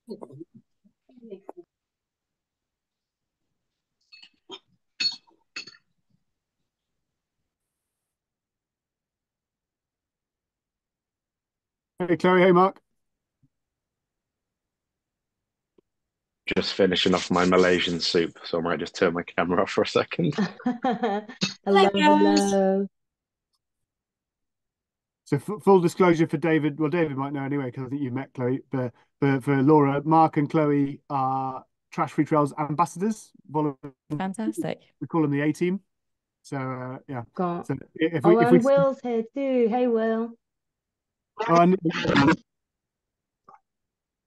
Hey Chloe, hey Mark. Just finishing off my Malaysian soup, so I might just turn my camera off for a second. Hello, Hello, guys. hello. So full disclosure for David, well David might know anyway because I think you've met Chloe, but for Laura, Mark and Chloe are Trash Free Trails ambassadors. Fantastic. We call them the A team. So yeah. Got So oh, if we and Will's here too. Hey, Will. oh, and,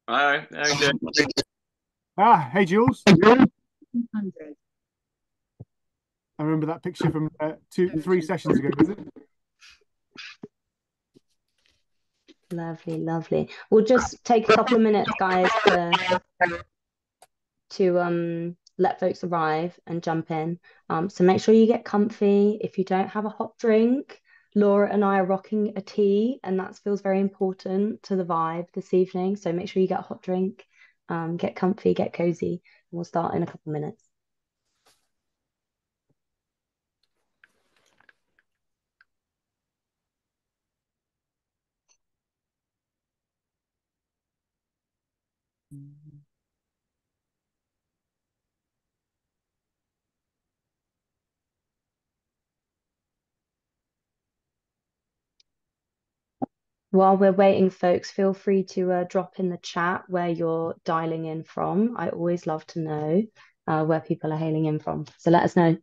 Hi, how you doing? hey Jules, 100. I remember that picture from 3 sessions ago, was it? Lovely, lovely. We'll just take a couple of minutes, guys, to let folks arrive and jump in. So make sure you get comfy. If you don't have a hot drink, Laura and I are rocking a tea, and that feels very important to the vibe this evening. So make sure you get a hot drink, get comfy, get cozy, and we'll start in a couple of minutes. While we're waiting, folks, feel free to drop in the chat where you're dialing in from. I always love to know where people are hailing in from. So let us know.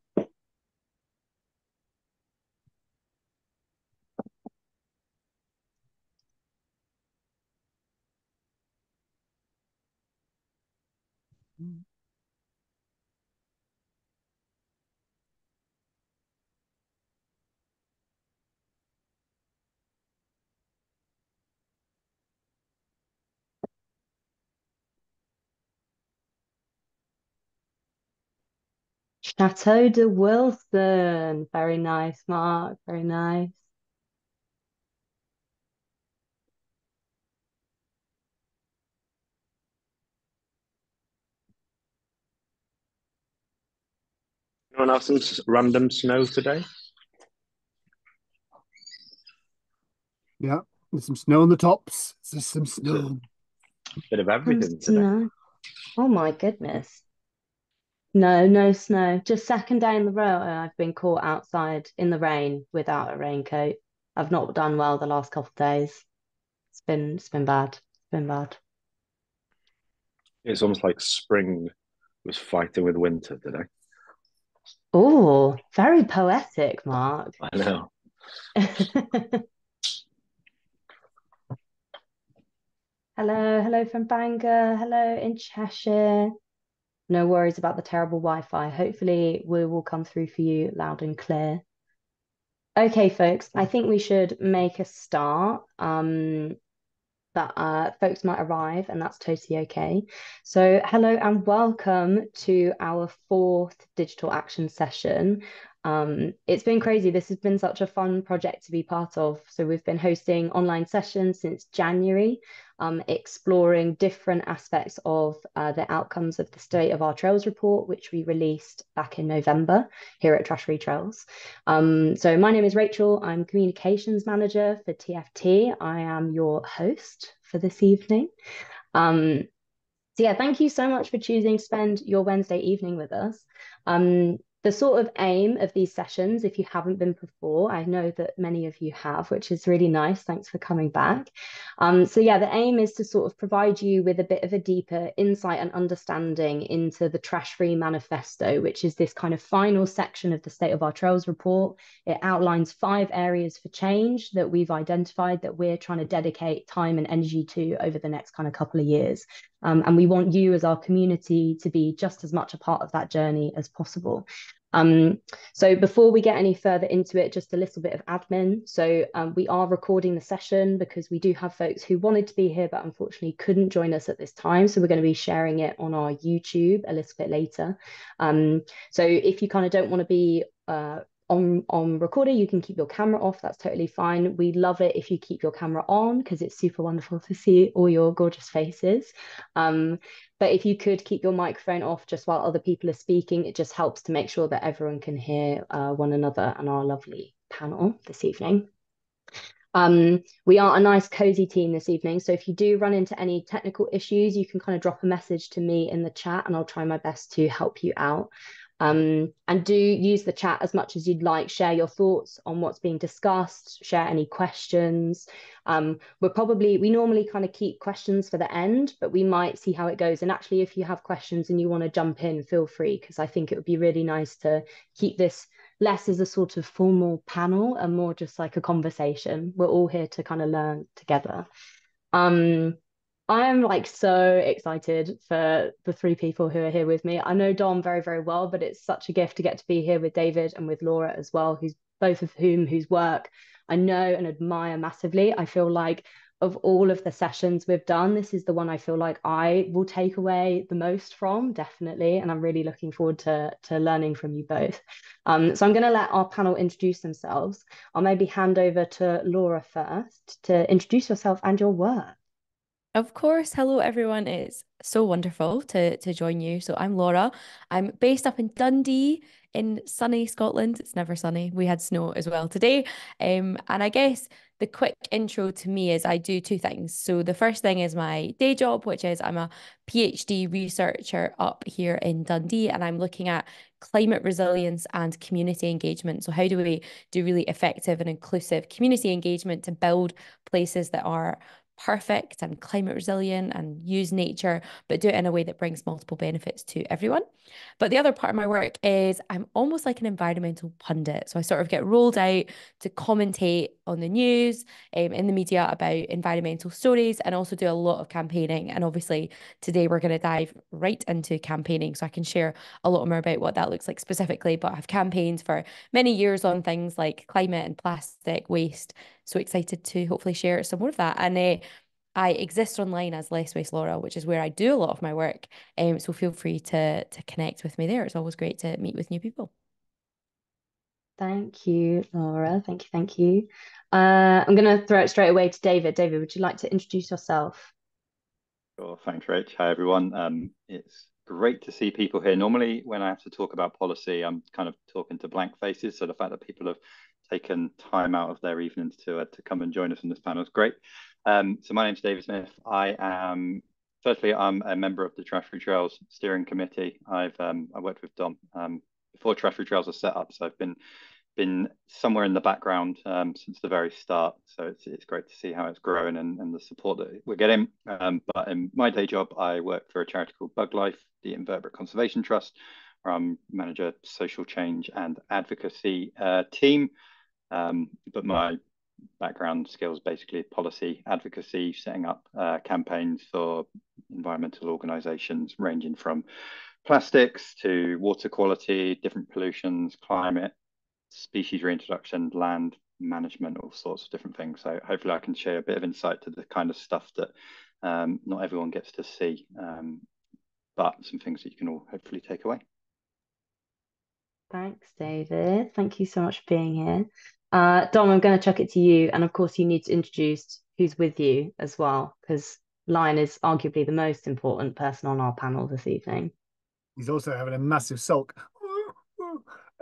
Chateau de Wilson. Very nice, Mark. Very nice. Anyone have some random snow today? Yeah, there's some snow on the tops. There's some It's a snow. bit of everything today. Snow. Oh my goodness. No, no snow. Just second day in the row, and I've been caught outside in the rain without a raincoat. I've not done well the last couple of days. It's been bad. It's been bad. It's almost like spring was fighting with winter today. Oh, very poetic, Mark. I know. Hello, hello from Bangor. Hello in Cheshire. No worries about the terrible Wi-Fi. Hopefully, we will come through for you loud and clear. Okay, folks, I think we should make a start. But folks might arrive, and that's totally okay. So, hello and welcome to our fourth digital action session. It's been crazy. This has been such a fun project to be part of. So, we've been hosting online sessions since January, exploring different aspects of the outcomes of the State of Our Trails report, which we released back in November here at Trash Free Trails. So my name is Rachel. I'm Communications Manager for TFT. I am your host for this evening. So yeah, thank you so much for choosing to spend your Wednesday evening with us. The sort of aim of these sessions, if you haven't been before, I know that many of you have, which is really nice. Thanks for coming back. So yeah, the aim is to sort of provide you with a bit of a deeper insight and understanding into the Trash Free Manifesto, which is this kind of final section of the State of Our Trails report. It outlines 5 areas for change that we've identified that we're trying to dedicate time and energy to over the next kind of couple of years. And we want you as our community to be just as much a part of that journey as possible. So before we get any further into it, just a little bit of admin. So we are recording the session because we do have folks who wanted to be here, but unfortunately couldn't join us at this time. So we're going to be sharing it on our YouTube a little bit later. So if you kind of don't want to be on recorder, you can keep your camera off. That's totally fine. We love it if you keep your camera on because it's super wonderful to see all your gorgeous faces. But if you could keep your microphone off just while other people are speaking, it just helps to make sure that everyone can hear one another and our lovely panel this evening. We are a nice cozy team this evening. So if you do run into any technical issues, you can kind of drop a message to me in the chat and I'll try my best to help you out. And do use the chat as much as you'd like. Share your thoughts on what's being discussed, share any questions. We normally kind of keep questions for the end, but we might see how it goes. And actually, if you have questions and you want to jump in, feel free, because I think it would be really nice to keep this less as a sort of formal panel and more just like a conversation. We're all here to kind of learn together. I am like so excited for the three people who are here with me. I know Dom very, very well, but it's such a gift to get to be here with David and with Laura as well, whose work I know and admire massively. I feel like of all of the sessions we've done, this is the one I feel like I will take away the most from, definitely. And I'm really looking forward to learning from you both. So I'm going to let our panel introduce themselves. I'll maybe hand over to Laura first to introduce yourself and your work. Of course. Hello, everyone. It's so wonderful to join you. So I'm Laura. I'm based up in Dundee in sunny Scotland. It's never sunny. We had snow as well today. And I guess the quick intro to me is I do two things. So the first thing is my day job, which is I'm a PhD researcher up here in Dundee, and I'm looking at climate resilience and community engagement. So how do we do really effective and inclusive community engagement to build places that are perfect and climate resilient and use nature, but do it in a way that brings multiple benefits to everyone. But the other part of my work is I'm almost like an environmental pundit. So I sort of get rolled out to commentate on the news, in the media about environmental stories, and also do a lot of campaigning. And obviously today we're going to dive right into campaigning, so I can share a lot more about what that looks like specifically. But I've campaigned for many years on things like climate and plastic waste. So excited to hopefully share some more of that. And I exist online as Less Waste Laura, which is where I do a lot of my work. So feel free to connect with me there. It's always great to meet with new people. Thank you, Laura. Thank you. Thank you. I'm going to throw it straight away to David. David, would you like to introduce yourself? Sure, thanks, Rach. Hi, everyone. It's great to see people here. Normally, when I have to talk about policy, I'm kind of talking to blank faces. So the fact that people have taken time out of their evenings to come and join us in this panel is great. So my name's David Smith. Firstly, I'm a member of the Trash Free Trails Steering Committee. I worked with Dom before Trash Free Trails was set up, so I've been somewhere in the background since the very start. So it's great to see how it's growing and the support that we're getting. But in my day job, I work for a charity called Bug Life, the Invertebrate Conservation Trust, where I'm manager social change and advocacy team. But my background skills basically policy advocacy, setting up campaigns for environmental organizations ranging from plastics to water quality, different pollutions, climate, species reintroduction, land management, all sorts of different things. So hopefully I can share a bit of insight to the kind of stuff that not everyone gets to see, but some things that you can all hopefully take away. Thanks, David. Thank you so much for being here. Dom, I'm going to chuck it to you. And of course, you need to introduce who's with you as well, because Lion is arguably the most important person on our panel this evening. He's also having a massive sulk.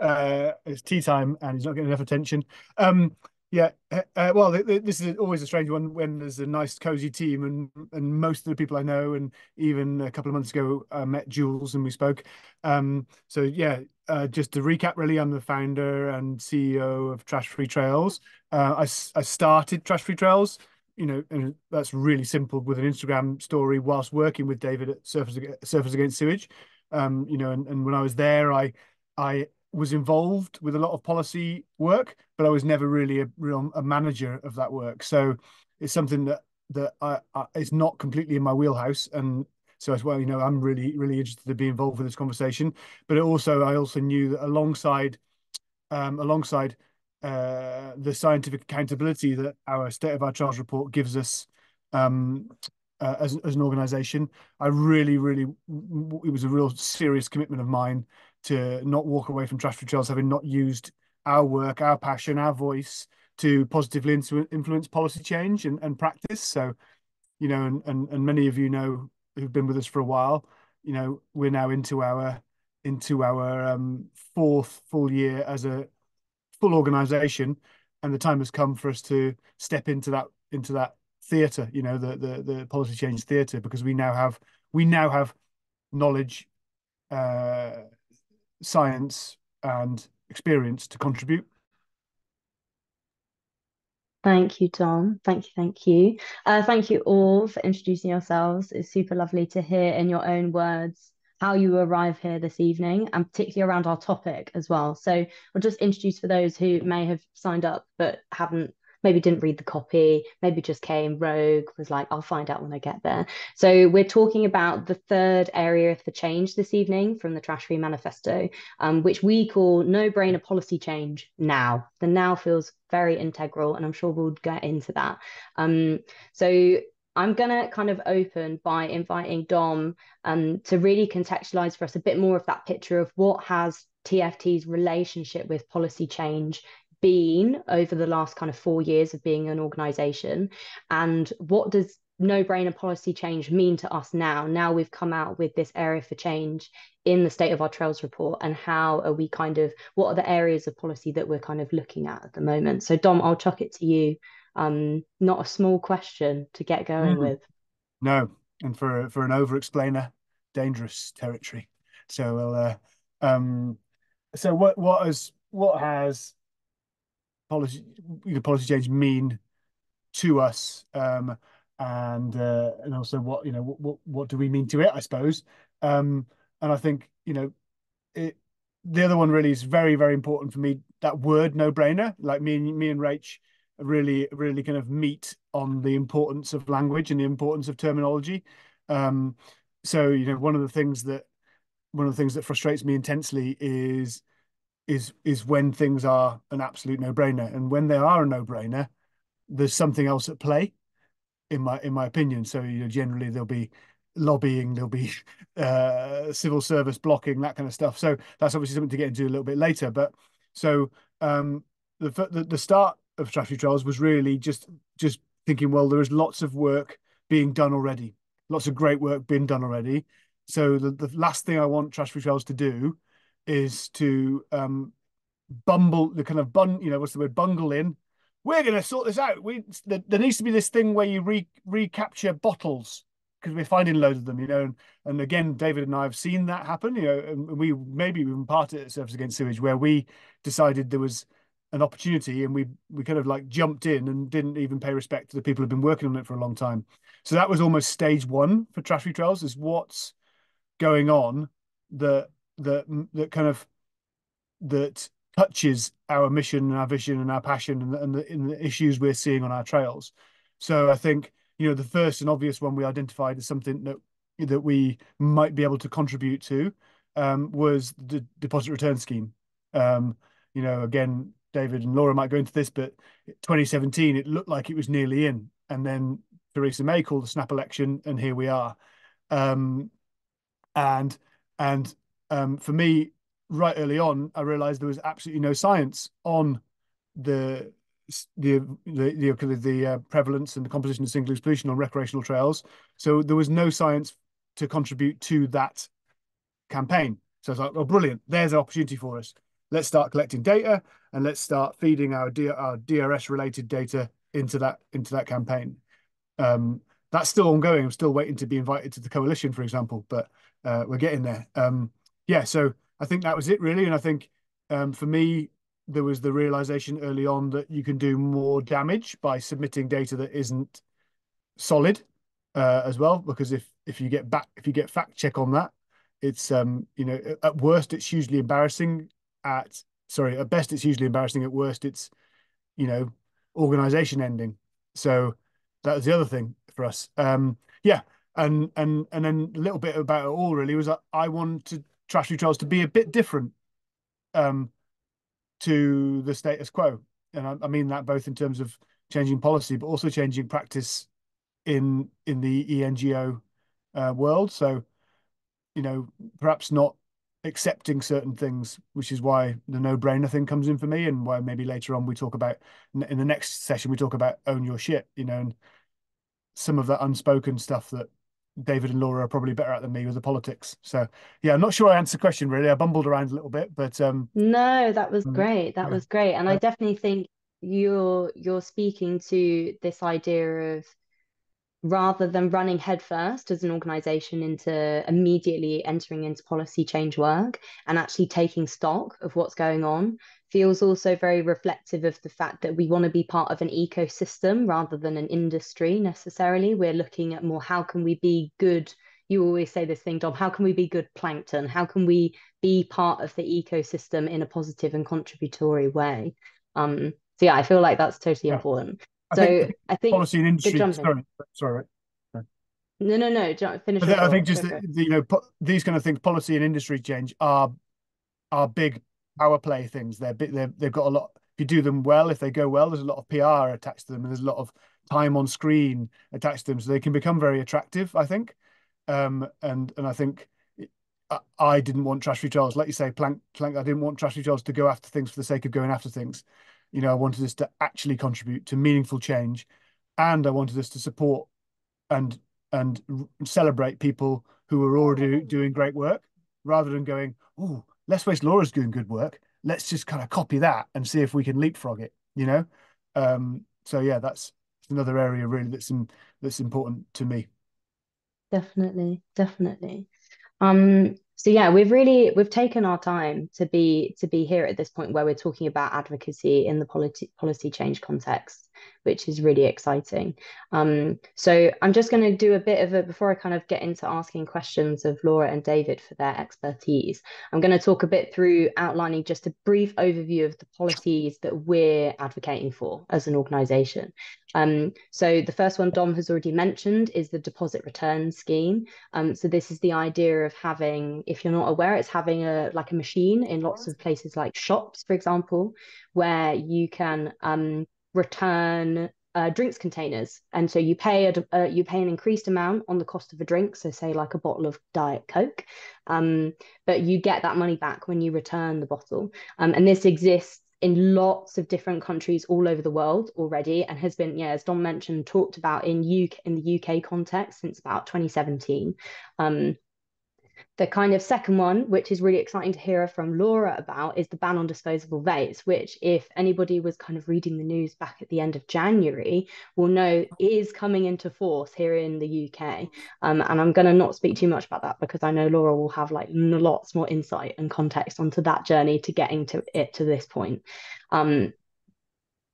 It's tea time and he's not getting enough attention. Well, this is always a strange one when there's a nice cozy team and most of the people I know, and even a couple of months ago I met Jules and we spoke. Just to recap, really, I'm the founder and CEO of Trash Free Trails. I started Trash Free Trails, and that's really simple, with an Instagram story whilst working with David at Surfers Against Sewage. And when I was there, I was involved with a lot of policy work, but I was never really a manager of that work. So it's something that is not completely in my wheelhouse. And so as well, I'm really, really interested to be involved with this conversation. But I also knew that alongside the scientific accountability that our State of Our Charles report gives us, as an organization, it was a real serious commitment of mine to not walk away from Trash Free Trails having not used our work, our passion, our voice to positively influence policy change and practice. So, and many of you know who've been with us for a while, we're now into our fourth full year as a full organization, and the time has come for us to step into that theatre, the policy change theatre, because we now have knowledge, uh, science, and experience to contribute. Thank you, Tom. Thank you, thank you. Thank you all for introducing yourselves. It's super lovely to hear in your own words how you arrive here this evening, and particularly around our topic as well. So I'll just introduce for those who may have signed up but haven't, maybe didn't read the copy, maybe just came rogue, was like, I'll find out when I get there. So we're talking about the third area for change this evening from the Trash Free Manifesto, which we call no-brainer policy change now. The now feels very integral, and I'm sure we'll get into that. So I'm going to kind of open by inviting Dom to really contextualize for us a bit more of that picture of what has TFT's relationship with policy change been over the last kind of 4 years of being an organization, and what does no-brainer policy change mean to us now we've come out with this area for change in the State of Our Trails report, and how are we what are the areas of policy that we're kind of looking at the moment? So Dom, I'll chuck it to you. Not a small question to get going with. No, and for an over-explainer, dangerous territory. So so what has policy change mean to us, and also what do we mean to it, I suppose. And I think the other one really is very, very important for me, that word no-brainer. Like me and Rach really kind of meet on the importance of language and the importance of terminology. So one of the things that frustrates me intensely is when things are an absolute no-brainer, and when they are a no-brainer, there's something else at play, in my opinion. So generally there'll be lobbying, there'll be civil service blocking, that kind of stuff. So that's obviously something to get into a little bit later. But so the start of Trash Free Trails was really just thinking, well, there is lots of work being done already, lots of great work being done already. So the last thing I want Trash Free Trails to do is to bungle in. We're going to sort this out. There needs to be this thing where you recapture bottles, because we're finding loads of them, and again, David and I have seen that happen, and we maybe even part at Surfers Against Sewage, where we decided there was an opportunity, and we kind of like jumped in and didn't even pay respect to the people who've been working on it for a long time. So that was almost stage one for Trash Free Trails, is what's going on that kind of that touches our mission and our vision and our passion and the issues we're seeing on our trails. So I think the first and obvious one we identified as something that we might be able to contribute to was the deposit return scheme. Again, David and Laura might go into this, but 2017 it looked like it was nearly in, and then Theresa May called the snap election, and here we are. And for me, right early on, I realized there was absolutely no science on the prevalence and the composition of single-use pollution on recreational trails. So there was no science to contribute to that campaign. So I was like, oh, brilliant! There's an opportunity for us. Let's start collecting data, and let's start feeding our DRS-related data into that campaign. That's still ongoing. I'm still waiting to be invited to the coalition, for example, but we're getting there. So I think that was it, really. And I think for me, there was the realization early on that you can do more damage by submitting data that isn't solid as well, because if you get fact check on that, it's at worst it's hugely embarrassing. At best it's hugely embarrassing. At worst it's organization ending. So that was the other thing for us. And then a little bit about it all really was I wanted Trash Free Trails to be a bit different to the status quo, and I mean that both in terms of changing policy, but also changing practice in the ENGO world. So perhaps not accepting certain things, which is why the no-brainer thing comes in for me, and why maybe later on we talk about, in the next session, we talk about own your shit, and some of that unspoken stuff that David and Laura are probably better at than me with the politics. So yeah, I'm not sure I answered the question really. I bumbled around a little bit, but No, that was great. That yeah. was great. And I definitely think you're speaking to this idea of, rather than running headfirst as an organization into immediately entering into policy change work and actually taking stock of what's going on, feels also very reflective of the fact that we want to be part of an ecosystem rather than an industry necessarily. We're looking at more, how can we be good? You always say this thing, Dom, how can we be good plankton? How can we be part of the ecosystem in a positive and contributory way? So yeah, I feel like that's totally Yeah. important. I So think I think policy and good industry. jumping. Sorry. No. Finish But your I think thought. just Go for it. these kind of things, policy and industry change, are big power play things. They've got a lot. If you do them well, if they go well, there's a lot of PR attached to them, and there's a lot of time on screen attached to them, so they can become very attractive, I think. And I think I didn't want Trash Free Trials, like you say, Plank. I didn't want Trash Free Trials to go after things for the sake of going after things. I wanted us to actually contribute to meaningful change, and I wanted us to support and and celebrate people who are already doing great work, rather than going, oh, let's waste Laura's doing good work. Let's just kind of copy that and see if we can leapfrog it. So yeah, that's another area really that's important to me. Definitely. So yeah, we've taken our time to be here at this point where we're talking about advocacy in the policy change context, which is really exciting. So I'm just going to do a bit of a, before I kind of get into asking questions of Laura and David for their expertise, I'm going to talk a bit through outlining just a brief overview of the policies that we're advocating for as an organisation. So the first one Dom has already mentioned is the deposit return scheme. So this is the idea of having, if you're not aware, it's having a machine in lots of places like shops, for example, where you can return drinks containers, and so you pay an increased amount on the cost of a drink, so say like a bottle of Diet Coke, but you get that money back when you return the bottle, and this exists in lots of different countries all over the world already, and has been, yeah, as Dom mentioned, talked about in the UK context since about 2017. The kind of second one, which is really exciting to hear from Laura about, is the ban on disposable vapes, which, if anybody was kind of reading the news back at the end of January, will know is coming into force here in the UK. And I'm going to not speak too much about that because I know Laura will have like lots more insight and context onto that journey to getting to it to this point.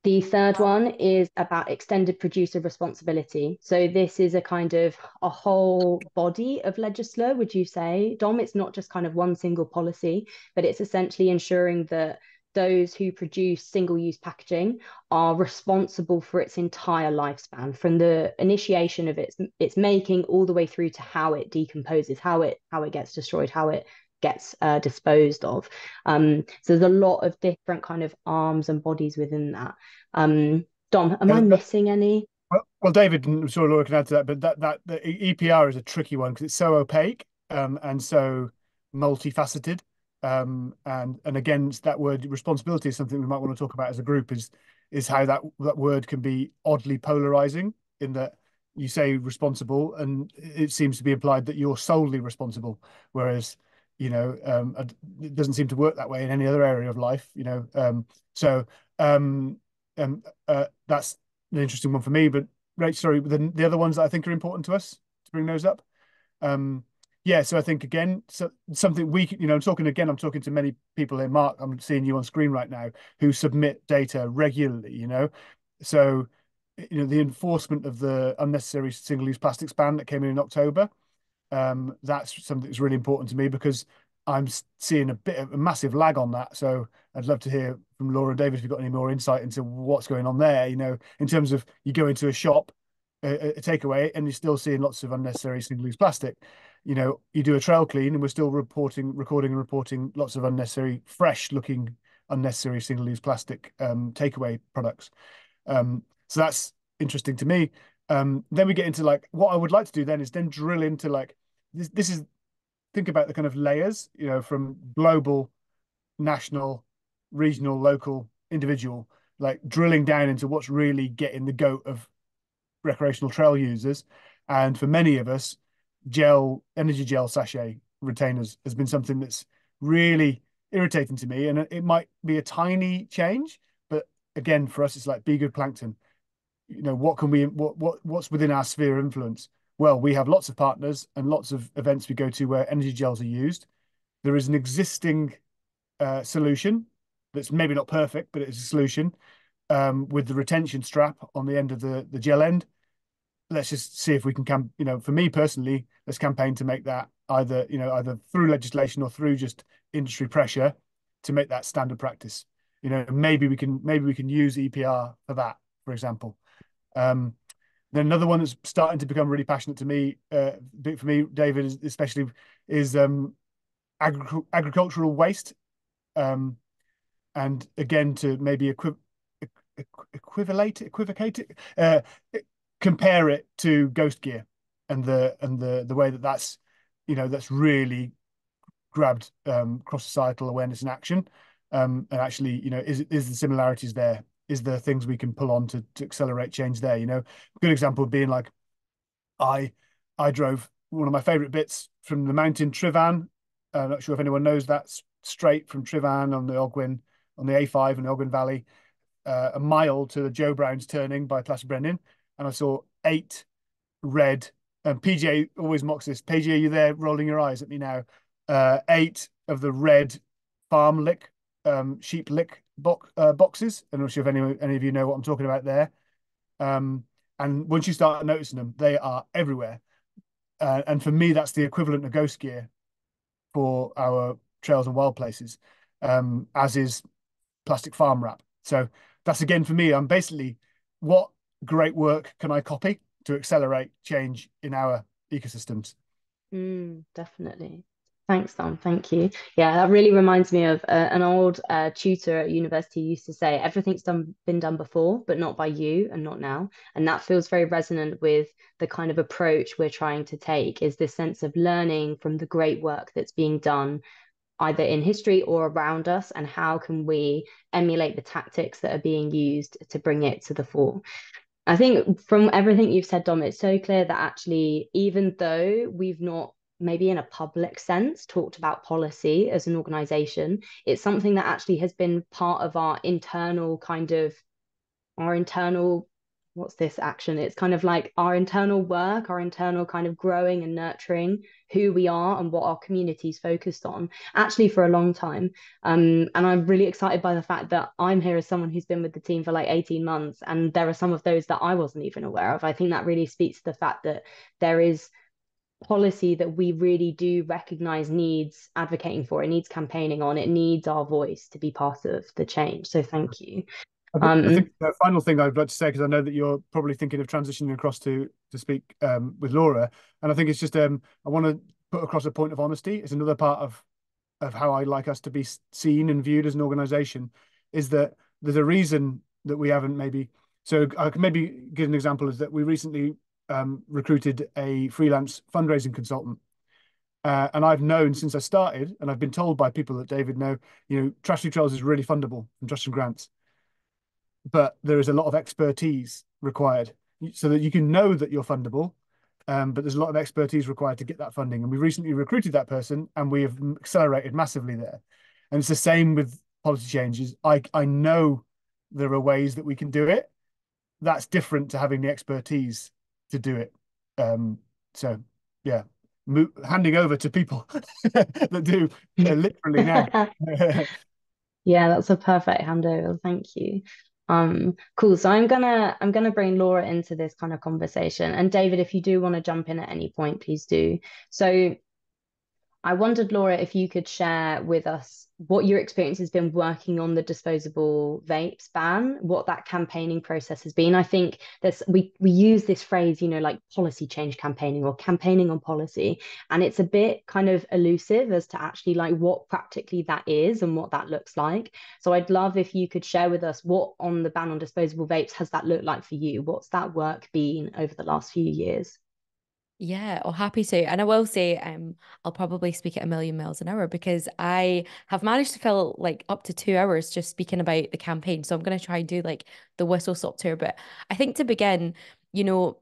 The third one is about extended producer responsibility. So this is a kind of a whole body of legislation, would you say, Dom? It's not just kind of one single policy, but it's essentially ensuring that those who produce single-use packaging are responsible for its entire lifespan, from the initiation of its making all the way through to how it decomposes, how it gets destroyed, how it gets disposed of. So there's a lot of different kind of arms and bodies within that. Dom, am I missing any? Well, David, I'm sure Laura can add to that, but that the EPR is a tricky one because it's so opaque, and so multifaceted. And again, that word responsibility is something we might want to talk about as a group, is how that word can be oddly polarizing, in that you say responsible and it seems to be implied that you're solely responsible, whereas it doesn't seem to work that way in any other area of life. So that's an interesting one for me. But Rach, sorry, the other ones that I think are important to us to bring those up. Yeah, so I think again, so something I'm talking to many people here. Mark, I'm seeing you on screen right now, who submit data regularly. So the enforcement of the unnecessary single-use plastics ban that came in October. That's something that's really important to me because I'm seeing a bit of a massive lag on that. So I'd love to hear from Laura and David if you've got any more insight into what's going on there. In terms of, you go into a shop, a takeaway, and you're still seeing lots of unnecessary single-use plastic. You do a trail clean, and we're still recording and reporting lots of unnecessary, fresh-looking, unnecessary single-use plastic takeaway products. So that's interesting to me. Then we get into like, what I would like to do then is then drill into like, this is think about the kind of layers, from global, national, regional, local, individual, like drilling down into what's really getting the goat of recreational trail users. And for many of us, energy gel sachet retainers has been something that's really irritating to me. And it might be a tiny change, but again, for us, it's like be good plankton. What's within our sphere of influence? Well, we have lots of partners and lots of events we go to where energy gels are used. There is an existing solution that's maybe not perfect, but it's a solution with the retention strap on the end of the gel end. Let's just see if we can, for me personally, let's campaign to make that either through legislation or through just industry pressure to make that standard practice. Maybe we can use EPR for that, for example. Then another one that's starting to become really passionate to me, for me, David, especially, is agricultural waste. And again, to maybe equivocate it, compare it to ghost gear and the way that's really grabbed cross societal awareness and action, and actually is the similarities there, is there things we can pull on to accelerate change there. A good example being like I drove one of my favorite bits from the mountain Trivan. I'm not sure if anyone knows that, straight from Trivan on the Ogwen, on the A5 in the Ogwen Valley, a mile to the Joe Brown's turning by Plas Brennan, and I saw 8 red. And PJ always mocks this. PJ, are you there rolling your eyes at me now? 8 of the red farm lick, sheep lick boxes. I'm not sure if any of you know what I'm talking about there. And once you start noticing them, they are everywhere. And for me, that's the equivalent of ghost gear for our trails and wild places, as is plastic farm wrap. So that's, again, for me, I'm basically, what great work can I copy to accelerate change in our ecosystems? Definitely. Thanks, Tom. Thank you. Yeah, that really reminds me of an old tutor at university who used to say, everything's been done before, but not by you and not now. And that feels very resonant with the kind of approach we're trying to take, is this sense of learning from the great work that's being done either in history or around us, and how can we emulate the tactics that are being used to bring it to the fore. I think from everything you've said, Dom, it's so clear that actually, even though we've not maybe in a public sense talked about policy as an organization, it's something that actually has been part of our internal what's this action? It's kind of like our internal work, our internal kind of growing and nurturing who we are and what our community's focused on, actually, for a long time. And I'm really excited by the fact that I'm here as someone who's been with the team for like 18 months, and there are some of those that I wasn't even aware of. I think that really speaks to the fact that there is policy that we really do recognize needs advocating for, it needs campaigning on, it needs our voice to be part of the change. So thank you. I think the final thing I'd like to say, because I know that you're probably thinking of transitioning across to speak with Laura, and I think it's just I want to put across a point of honesty. It's another part of how I like us to be seen and viewed as an organization, is that there's a reason that we haven't maybe. So I can maybe give an example, is that we recently recruited a freelance fundraising consultant. And I've known since I started, and I've been told by people that David know, Trash Free Trails is really fundable from trust and grants, but there is a lot of expertise required so that you can know that you're fundable. But there's a lot of expertise required to get that funding. And we recently recruited that person, and we have accelerated massively there. And it's the same with policy changes. I know there are ways that we can do it. That's different to having the expertise to do it. So yeah, handing over to people that do literally now. Yeah, that's a perfect handover. Thank you. Cool. So I'm gonna bring Laura into this kind of conversation. And David, if you do want to jump in at any point, please do. So I wondered, Laura, if you could share with us what your experience has been working on the disposable vapes ban, what that campaigning process has been. I think we use this phrase, like policy change campaigning or campaigning on policy, and it's a bit kind of elusive as to actually like what practically that is and what that looks like. So I'd love if you could share with us what on the ban on disposable vapes has that looked like for you? What's that work been over the last few years? Yeah, oh, happy to. And I will say, I'll probably speak at a million miles an hour because I have managed to fill like up to 2 hours just speaking about the campaign. So I'm going to try and do like the whistle stop tour. But I think to begin, you know,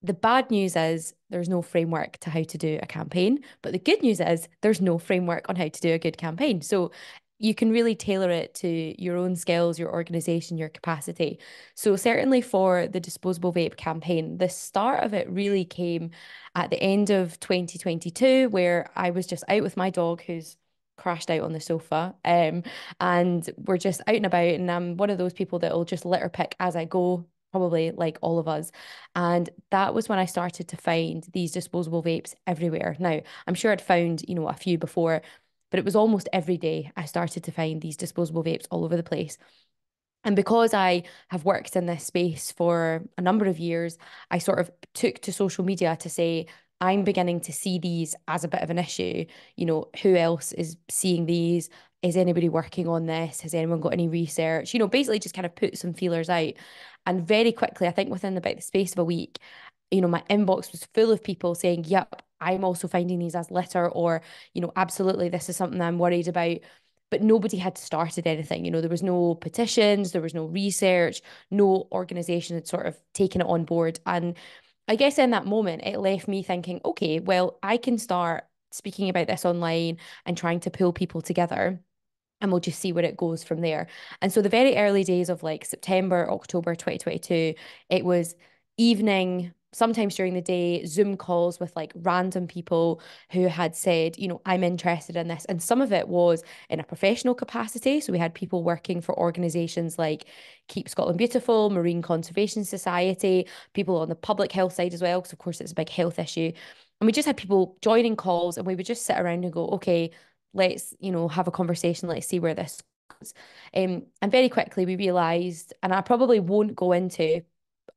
the bad news is there's no framework to how to do a campaign, but the good news is there's no framework on how to do a good campaign. So you can really tailor it to your own skills, your organization, your capacity. So certainly for the disposable vape campaign, the start of it really came at the end of 2022, where I was just out with my dog who's crashed out on the sofa. And we're just out and about, and I'm one of those people that will just litter pick as I go, probably like all of us. And that was when I started to find these disposable vapes everywhere. Now, I'm sure I'd found, a few before, but it was almost every day I started to find these disposable vapes all over the place. And because I have worked in this space for a number of years, I sort of took to social media to say, I'm beginning to see these as a bit of an issue. Who else is seeing these? Is anybody working on this? Has anyone got any research? Basically just kind of put some feelers out. And very quickly, I think within about the space of a week, my inbox was full of people saying, yep, I'm also finding these as litter, or, absolutely, this is something I'm worried about. But nobody had started anything. There was no petitions, there was no research, no organization had sort of taken it on board. And I guess in that moment, it left me thinking, okay, well, I can start speaking about this online and trying to pull people together, and we'll just see where it goes from there. And so the very early days of like September, October 2022, it was evening, sometimes during the day, Zoom calls with like random people who had said, I'm interested in this. And some of it was in a professional capacity. So we had people working for organizations like Keep Scotland Beautiful, Marine Conservation Society, people on the public health side as well, because of course it's a big health issue. And we just had people joining calls, and we would just sit around and go, okay, let's, have a conversation. Let's see where this goes. And very quickly we realized, and I probably won't go into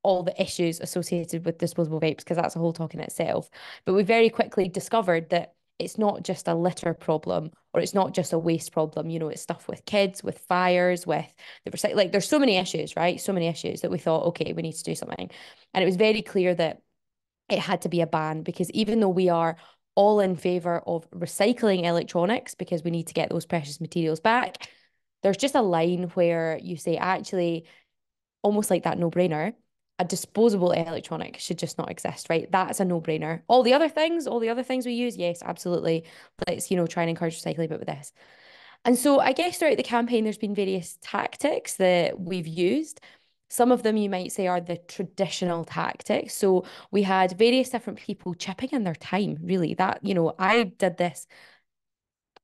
all the issues associated with disposable vapes because that's a whole talk in itself. But we very quickly discovered that it's not just a litter problem, or it's not just a waste problem. It's stuff with kids, with fires, with the recycling. Like there's so many issues, right? So many issues that we thought, okay, we need to do something. And it was very clear that it had to be a ban, because even though we are all in favor of recycling electronics because we need to get those precious materials back, there's just a line where you say, actually, almost like that no-brainer, a disposable electronic should just not exist, right? That's a no-brainer. All the other things we use, yes, absolutely. Let's, try and encourage recycling, but with this. And so I guess throughout the campaign, there's been various tactics that we've used. Some of them you might say are the traditional tactics. So we had various different people chipping in their time, really. That, I did this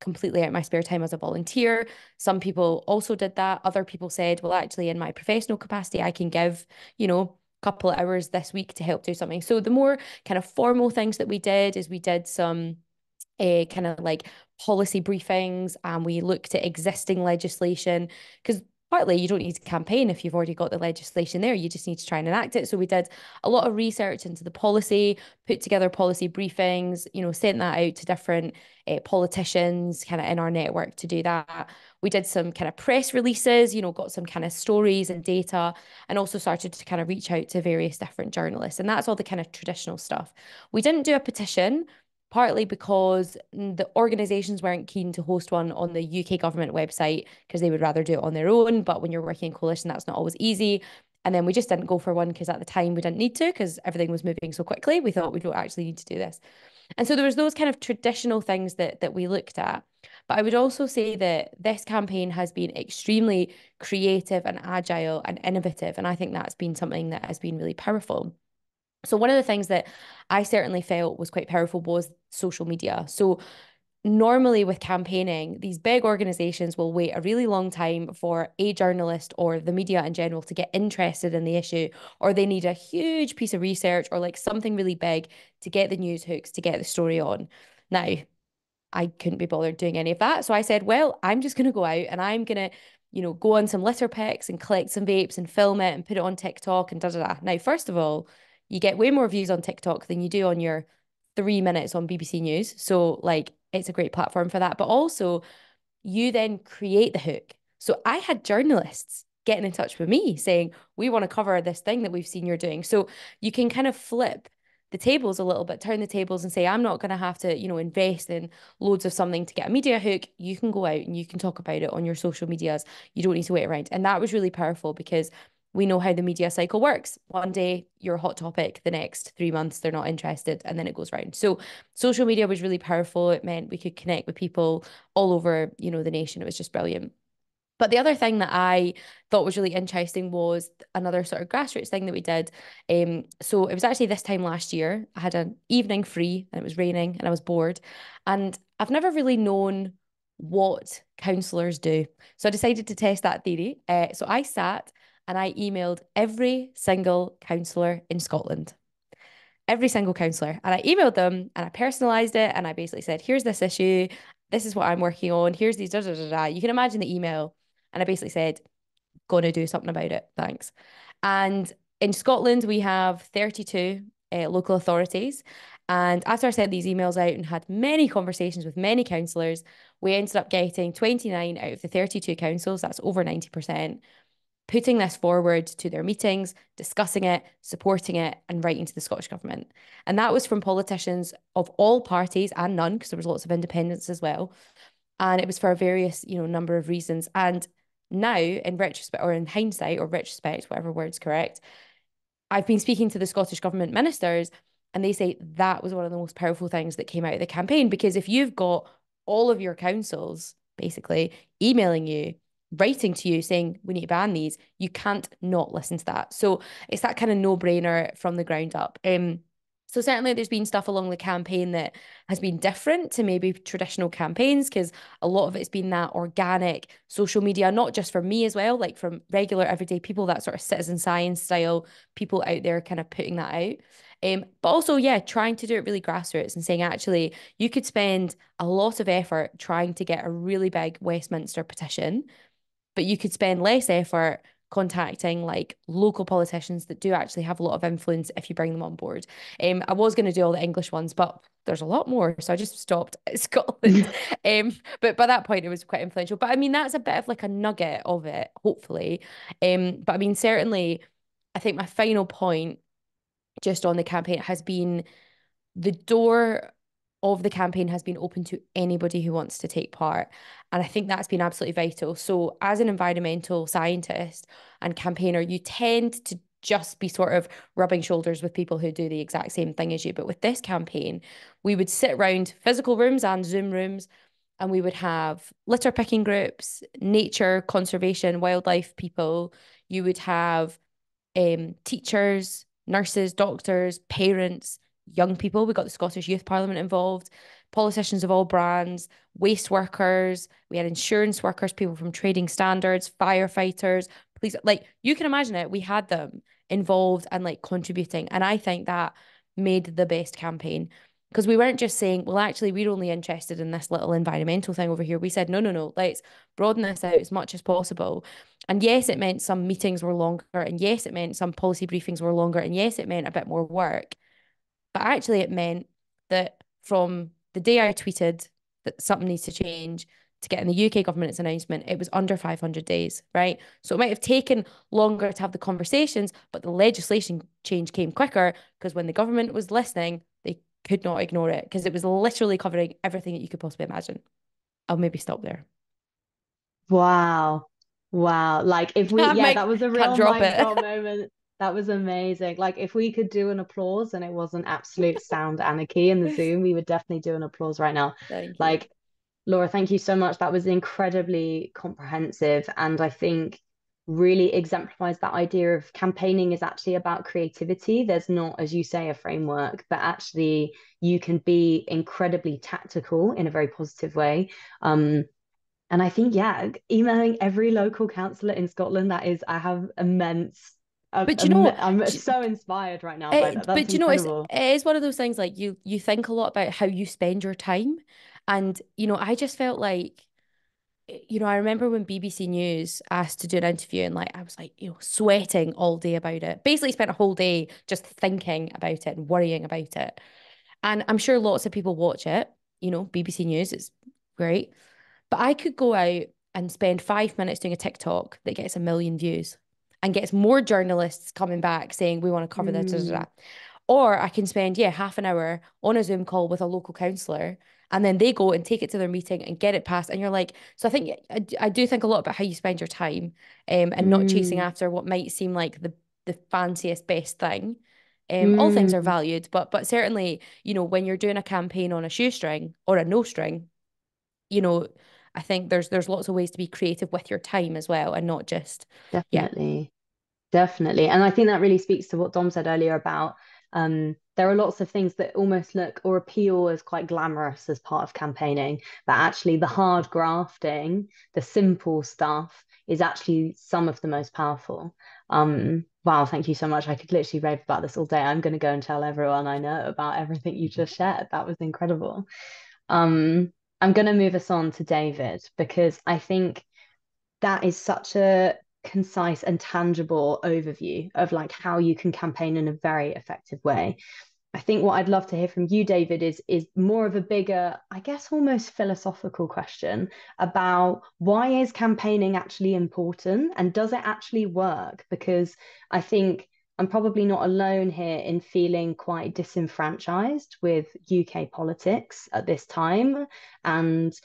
completely out of my spare time as a volunteer. Some people also did that. Other people said, well, actually, in my professional capacity, I can give, a couple of hours this week to help do something. So the more kind of formal things that we did is we did some kind of like policy briefings, and we looked at existing legislation, because partly you don't need to campaign if you've already got the legislation there. You just need to try and enact it. So we did a lot of research into the policy, put together policy briefings, sent that out to different politicians kind of in our network to do that. We did some kind of press releases, got some kind of stories and data, and also started to kind of reach out to various different journalists. And that's all the kind of traditional stuff. We didn't do a petition, partly because the organisations weren't keen to host one on the UK government website because they would rather do it on their own. But when you're working in coalition, that's not always easy. And then we just didn't go for one because at the time we didn't need to, because everything was moving so quickly. We thought we don't actually need to do this. And so there was those kind of traditional things that we looked at. But I would also say that this campaign has been extremely creative and agile and innovative. And I think that's been something that has been really powerful. So one of the things that I certainly felt was quite powerful was social media. So normally with campaigning, these big organizations will wait a really long time for a journalist or the media in general to get interested in the issue, or they need a huge piece of research or like something really big to get the news hooks, to get the story on. Now, I couldn't be bothered doing any of that. So I said, well, I'm just going to go out and I'm going to, go on some litter picks and collect some vapes and film it and put it on TikTok and da da da. Now, first of all, you get way more views on TikTok than you do on your 3 minutes on BBC News. So, like, it's a great platform for that. But also, you then create the hook. So, I had journalists getting in touch with me saying, we want to cover this thing that we've seen you're doing. So, you can kind of flip the tables a little bit, turn the tables and say, I'm not going to have to, invest in loads of something to get a media hook. You can go out and you can talk about it on your social medias. You don't need to wait around. And that was really powerful because we know how the media cycle works. One day you're a hot topic, the next 3 months they're not interested, and then it goes round. So social media was really powerful. It meant we could connect with people all over, the nation. It was just brilliant. But the other thing that I thought was really interesting was another sort of grassroots thing that we did. So it was actually this time last year. I had an evening free and it was raining and I was bored. And I've never really known what counsellors do. So I decided to test that theory. So I sat and I emailed every single counsellor in Scotland. Every single counsellor. And I emailed them and I personalised it. And I basically said, here's this issue. This is what I'm working on. Here's these da da da da. You can imagine the email. And I basically said, going to do something about it. Thanks. And in Scotland, we have 32 local authorities. And after I sent these emails out and had many conversations with many councillors, we ended up getting 29 out of the 32 councils. That's over 90%. Putting this forward to their meetings, discussing it, supporting it, and writing to the Scottish Government. And that was from politicians of all parties and none, because there was lots of independents as well. And it was for a various, number of reasons. And now, in retrospect, or in hindsight, or retrospect, whatever word's correct, I've been speaking to the Scottish Government ministers, and they say that was one of the most powerful things that came out of the campaign. Because if you've got all of your councils basically emailing you, writing to you saying we need to ban these, you can't not listen to that. So it's that kind of no-brainer from the ground up. So certainly there's been stuff along the campaign that has been different to maybe traditional campaigns, because a lot of it's been that organic social media, not just for me as well, like from regular everyday people, that sort of citizen science style people out there kind of putting that out. But also, yeah, trying to do it really grassroots and saying, actually, you could spend a lot of effort trying to get a really big Westminster petition, but you could spend less effort contacting like local politicians that do actually have a lot of influence if you bring them on board. I was going to do all the English ones, but there's a lot more, so I just stopped at Scotland. But by that point, it was quite influential. But I mean, that's a bit of like a nugget of it, hopefully. But I mean, certainly, I think my final point just on the campaign has been the door of the campaign has been open to anybody who wants to take part. And I think that's been absolutely vital. So as an environmental scientist and campaigner, you tend to just be sort of rubbing shoulders with people who do the exact same thing as you. But with this campaign, we would sit around physical rooms and Zoom rooms, and we would have litter picking groups, nature conservation, wildlife people. You would have teachers, nurses, doctors, parents, young people. We got the Scottish Youth Parliament involved, politicians of all brands, waste workers. We had insurance workers, people from trading standards, firefighters, police. Like you can imagine it. We had them involved and like contributing. And I think that made the best campaign, because we weren't just saying, well, actually, we're only interested in this little environmental thing over here. We said, no, no, no, let's broaden this out as much as possible. And yes, it meant some meetings were longer. And yes, it meant some policy briefings were longer. And yes, it meant a bit more work. But actually, it meant that from the day I tweeted that something needs to change to getting the UK government's announcement, it was under 500 days, right? So it might have taken longer to have the conversations, but the legislation change came quicker because when the government was listening, they could not ignore it because it was literally covering everything that you could possibly imagine. I'll maybe stop there. Wow. Wow. Like if we, yeah, that was a Can't real drop mic it. drop moment. That was amazing. Like if we could do an applause and it wasn't absolute sound anarchy in the Zoom, we would definitely do an applause right now. Thank you. Like, Laura, thank you so much. That was incredibly comprehensive. And I think really exemplifies that idea of campaigning is actually about creativity. There's not, as you say, a framework, but actually you can be incredibly tactical in a very positive way. And I think, yeah, emailing every local councillor in Scotland, I have immense, But you know, I'm so inspired right now by that. That's but you know, incredible. it is one of those things like you think a lot about how you spend your time. And, I just felt like, I remember when BBC News asked to do an interview and like I was like, sweating all day about it. Basically spent a whole day just thinking about it and worrying about it. And I'm sure lots of people watch it, BBC News, it's great. But I could go out and spend 5 minutes doing a TikTok that gets 1 million views and gets more journalists coming back saying we want to cover this. Da, da, da. Or I can spend, yeah, half an hour on a Zoom call with a local counsellor, and then they go and take it to their meeting and get it passed. And you're like, so I think I do think a lot about how you spend your time, and not chasing Mm, after what might seem like the fanciest, best thing. All things are mm. valued, but certainly, when you're doing a campaign on a shoestring or a no string, you know, I think there's lots of ways to be creative with your time as well, and not just, yeah. Definitely. Definitely. And I think that really speaks to what Dom said earlier about there are lots of things that almost look or appeal as quite glamorous as part of campaigning, but actually the hard grafting, the simple stuff is actually some of the most powerful. Wow, thank you so much. I could literally rave about this all day. I'm going to go and tell everyone I know about everything you just shared. That was incredible. I'm going to move us on to David because I think that is such a concise and tangible overview of like how you can campaign in a very effective way. I think what I'd love to hear from you, David, is more of a bigger, I guess, almost philosophical question about why is campaigning actually important and does it actually work? Because I think I'm probably not alone here in feeling quite disenfranchised with UK politics at this time and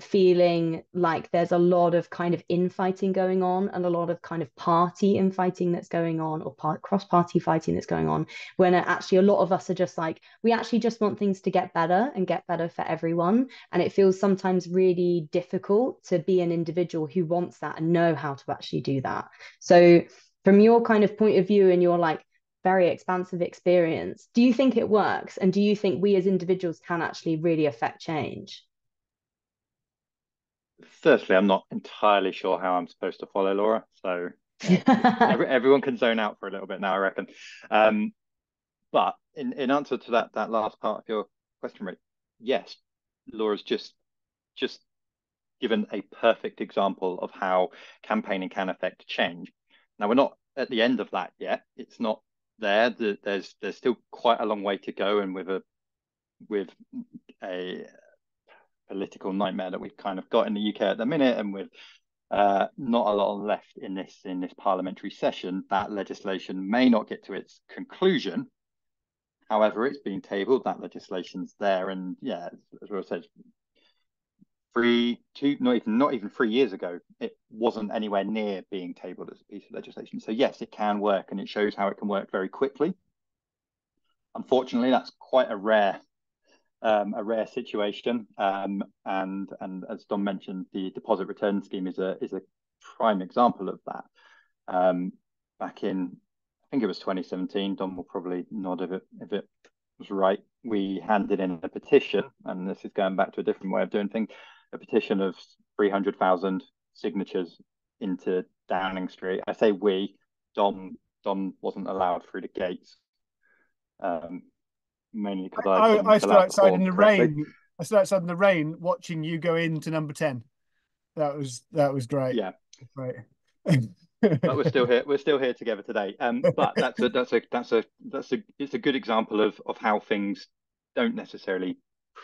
feeling like there's a lot of kind of infighting going on and a lot of kind of party infighting that's going on or cross-party fighting that's going on when actually a lot of us are just like, we actually just want things to get better and get better for everyone. And it feels sometimes really difficult to be an individual who wants that and know how to actually do that. So from your kind of point of view and your like very expansive experience, do you think it works? And do you think we as individuals can actually really affect change? Firstly, I'm not entirely sure how I'm supposed to follow Laura, so everyone can zone out for a little bit now, I reckon. But in answer to that last part of your question, Rick, yes, Laura's just given a perfect example of how campaigning can affect change. Now we're not at the end of that yet. It's not there. There's still quite a long way to go, and with a political nightmare that we've kind of got in the UK at the minute, and with not a lot left in this parliamentary session, that legislation may not get to its conclusion. However, it's being tabled. That legislation's there, and yeah, as I said, not even 3 years ago, it wasn't anywhere near being tabled as a piece of legislation. So yes, it can work, and it shows how it can work very quickly. Unfortunately, that's quite a rare situation. And as Dom mentioned, the deposit return scheme is a prime example of that. Back in, I think it was 2017, Dom will probably nod if it was right. We handed in a petition, and this is going back to a different way of doing things, a petition of 300,000 signatures into Downing Street. I say we, Dom wasn't allowed through the gates. Mainly because I didn't I fill stood out the outside in form the correctly. rain. I stood outside in the rain watching you go into number 10. That was great. Yeah. Great. But we're still here. We're still here together today. But it's a good example of how things don't necessarily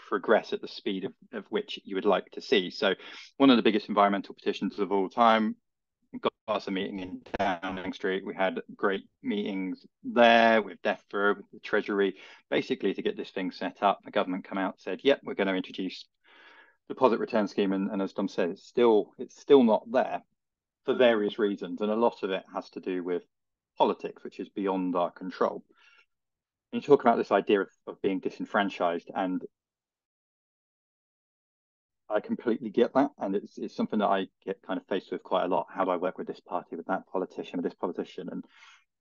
progress at the speed of which you would like to see. So one of the biggest environmental petitions of all time got us a meeting in Downing Street. We had great meetings there with DEFRA, with the Treasury, basically to get this thing set up. The government come out and said, yep, we're going to introduce deposit return scheme. And as Dom said, it's still not there for various reasons. And a lot of it has to do with politics, which is beyond our control. And you talk about this idea of being disenfranchised, and I completely get that, and it's something that I get kind of faced with quite a lot. How do I work with this party, with that politician, with this politician? And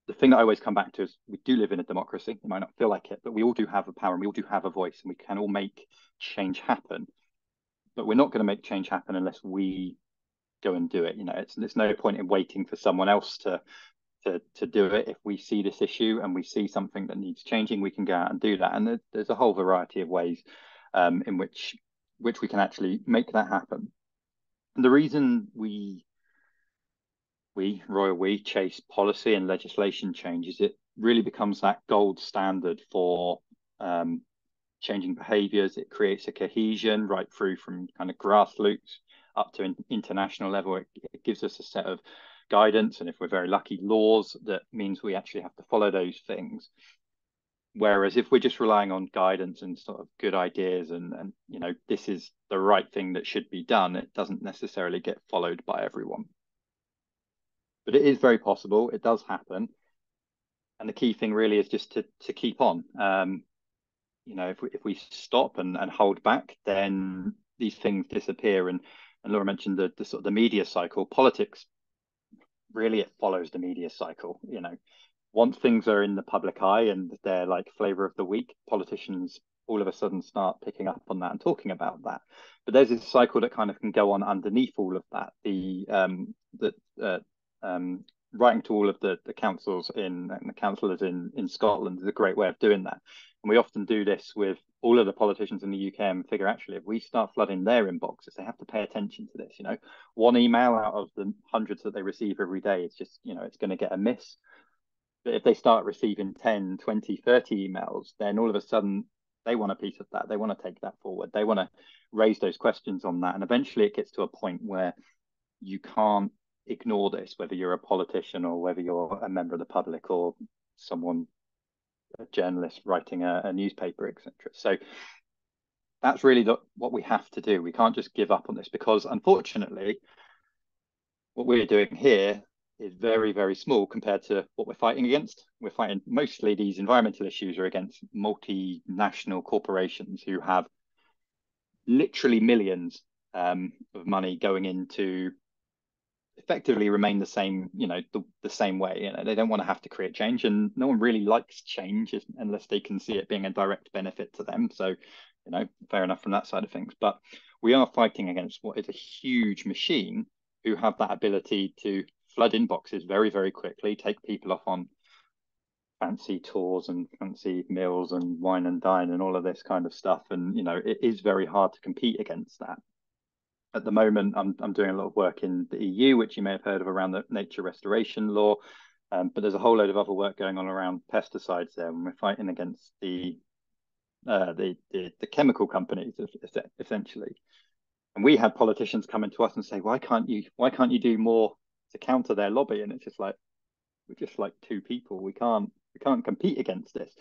the thing that I always come back to is we do live in a democracy. It might not feel like it, but we all do have a power, and we all do have a voice, and we can all make change happen. But we're not going to make change happen unless we go and do it. It's no point in waiting for someone else to do it. If we see this issue and we see something that needs changing, we can go out and do that. And there's a whole variety of ways in which we can actually make that happen. And the reason we chase policy and legislation change is it really becomes that gold standard for changing behaviours. It creates a cohesion right through from kind of grassroots up to international level. It gives us a set of guidance, and if we're very lucky, laws that means we actually have to follow those things. Whereas if we're just relying on guidance and sort of good ideas and you know, this is the right thing that should be done, it doesn't necessarily get followed by everyone. But it is very possible, it does happen. And the key thing really is just to keep on. You know, if we stop and hold back, then these things disappear. And Laura mentioned the sort of the media cycle. Politics really, it follows the media cycle. You know, once things are in the public eye and they're like flavor of the week, politicians all of a sudden start picking up on that and talking about that. But there's this cycle that kind of can go on underneath all of that. Writing to all of the councils and the councillors in Scotland is a great way of doing that. And we often do this with all of the politicians in the UK and figure actually if we start flooding their inboxes, they have to pay attention to this. You know, one email out of the hundreds that they receive every day, it's just, you know, it's going to get a miss. But if they start receiving 10, 20, 30 emails, then all of a sudden they want a piece of that. They want to take that forward. They want to raise those questions on that. And eventually it gets to a point where you can't ignore this, whether you're a politician or whether you're a member of the public or someone, a journalist writing a newspaper, etc. So that's really what we have to do. We can't just give up on this because unfortunately, what we're doing here is very, very small compared to what we're fighting against. We're fighting mostly these environmental issues are against multinational corporations who have literally millions of money going into effectively remain the same, you know, the same way. You know, they don't want to have to create change, and no one really likes change unless they can see it being a direct benefit to them. So, you know, fair enough from that side of things. But we are fighting against what is a huge machine who have that ability to flood inboxes very, very quickly, take people off on fancy tours and fancy meals and wine and dine and all of this kind of stuff. And, you know, it is very hard to compete against that. At the moment, I'm doing a lot of work in the EU, which you may have heard of around the nature restoration law. But there's a whole load of other work going on around pesticides there, and we're fighting against the chemical companies essentially. And we had politicians coming to us and say, why can't you do more to counter their lobby? And it's just like, we're just like two people. We can't compete against this.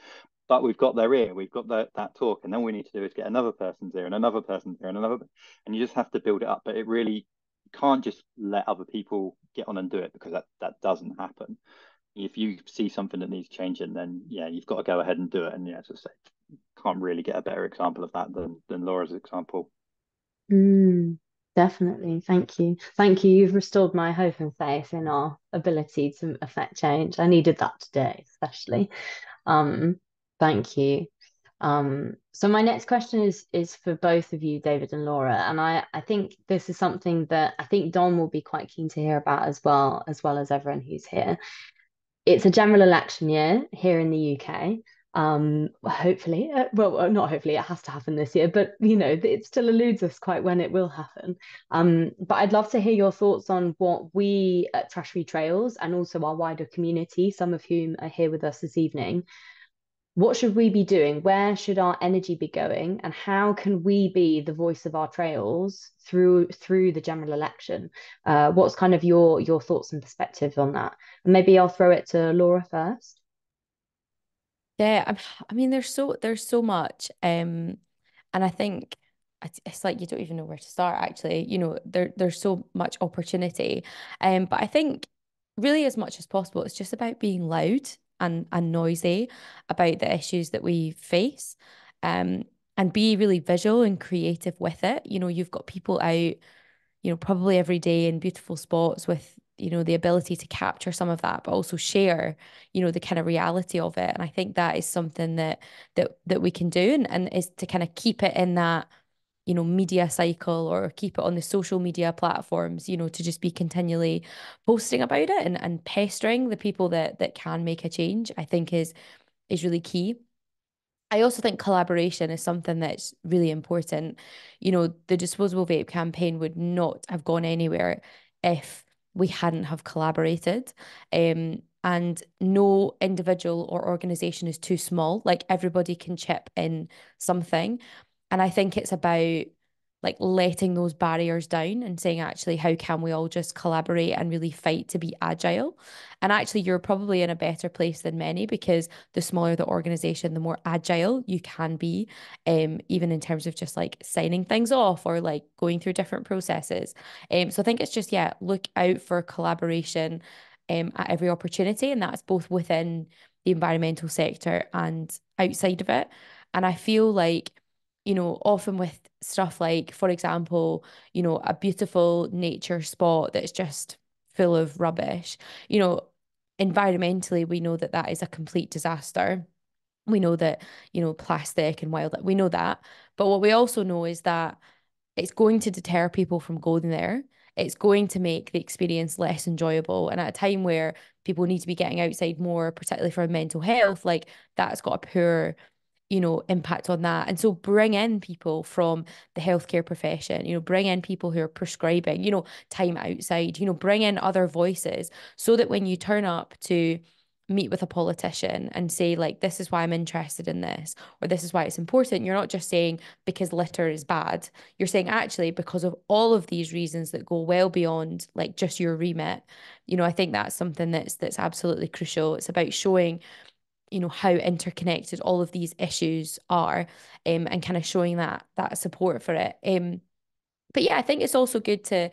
But we've got their ear, we've got that talk, and then what we need to do is get another person's ear and another person's ear and another, and you just have to build it up. But it really, you can't just let other people get on and do it because that doesn't happen. If you see something that needs changing, then yeah, you've got to go ahead and do it. And yeah, as I say, can't really get a better example of that than Laura's example. Definitely. Thank you. Thank you. You've restored my hope and faith in our ability to affect change. I needed that today, especially. Thank you. So my next question is for both of you, David and Laura, and I think this is something that I think Don will be quite keen to hear about as well as everyone who's here. It's a general election year here in the UK. Hopefully, well, not hopefully, it has to happen this year, but you know, it still eludes us quite when it will happen. But I'd love to hear your thoughts on what we at Trash Free Trails and also our wider community, some of whom are here with us this evening, what should we be doing? Where should our energy be going? And how can we be the voice of our trails through the general election? What's kind of your thoughts and perspectives on that? And maybe I'll throw it to Laura first. Yeah, I mean, there's so much, and I think it's like you don't even know where to start. Actually, you know, there's so much opportunity, but I think really as much as possible, it's just about being loud and noisy about the issues that we face, and be really visual and creative with it. You know, you've got people out, you know, probably every day in beautiful spots with, you know, the ability to capture some of that, but also share, you know, the kind of reality of it. And I think that is something that we can do, and is to kind of keep it in that, you know, media cycle, or keep it on the social media platforms, you know, to just be continually posting about it and pestering the people that can make a change, I think is really key. I also think collaboration is something that's really important. You know, the disposable vape campaign would not have gone anywhere if we hadn't have collaborated. And no individual or organization is too small. Like everybody can chip in something. And I think it's about like letting those barriers down and saying, actually, how can we all just collaborate and really fight to be agile? And actually, you're probably in a better place than many, because the smaller the organization, the more agile you can be, even in terms of just like signing things off or like going through different processes. So I think it's just, yeah, look out for collaboration at every opportunity, and that's both within the environmental sector and outside of it. And I feel like, often with stuff like, for example, a beautiful nature spot that's just full of rubbish, environmentally, we know that that is a complete disaster. We know that, plastic and wildlife, we know that. But what we also know is that it's going to deter people from going there. It's going to make the experience less enjoyable. And at a time where people need to be getting outside more, particularly for mental health, like that's got a poor, impact on that. And so bring in people from the healthcare profession, bring in people who are prescribing, time outside, bring in other voices, so that when you turn up to meet with a politician and say, like, this is why I'm interested in this, or this is why it's important, you're not just saying because litter is bad. You're saying, actually, because of all of these reasons that go well beyond like just your remit. I think that's something that's absolutely crucial. It's about showing, how interconnected all of these issues are, and kind of showing that support for it. But yeah, I think it's also good to,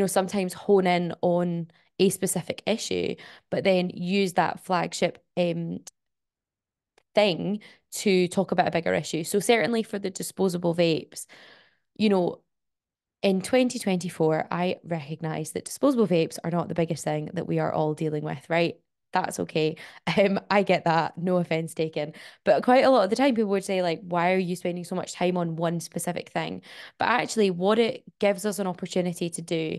sometimes hone in on a specific issue, but then use that flagship thing to talk about a bigger issue. So certainly for the disposable vapes, you know, in 2024, I recognize that disposable vapes are not the biggest thing that we are all dealing with, right? That's okay. I get that. No offense taken. But quite a lot of the time, people would say, like, why are you spending so much time on one specific thing? But actually, what it gives us an opportunity to do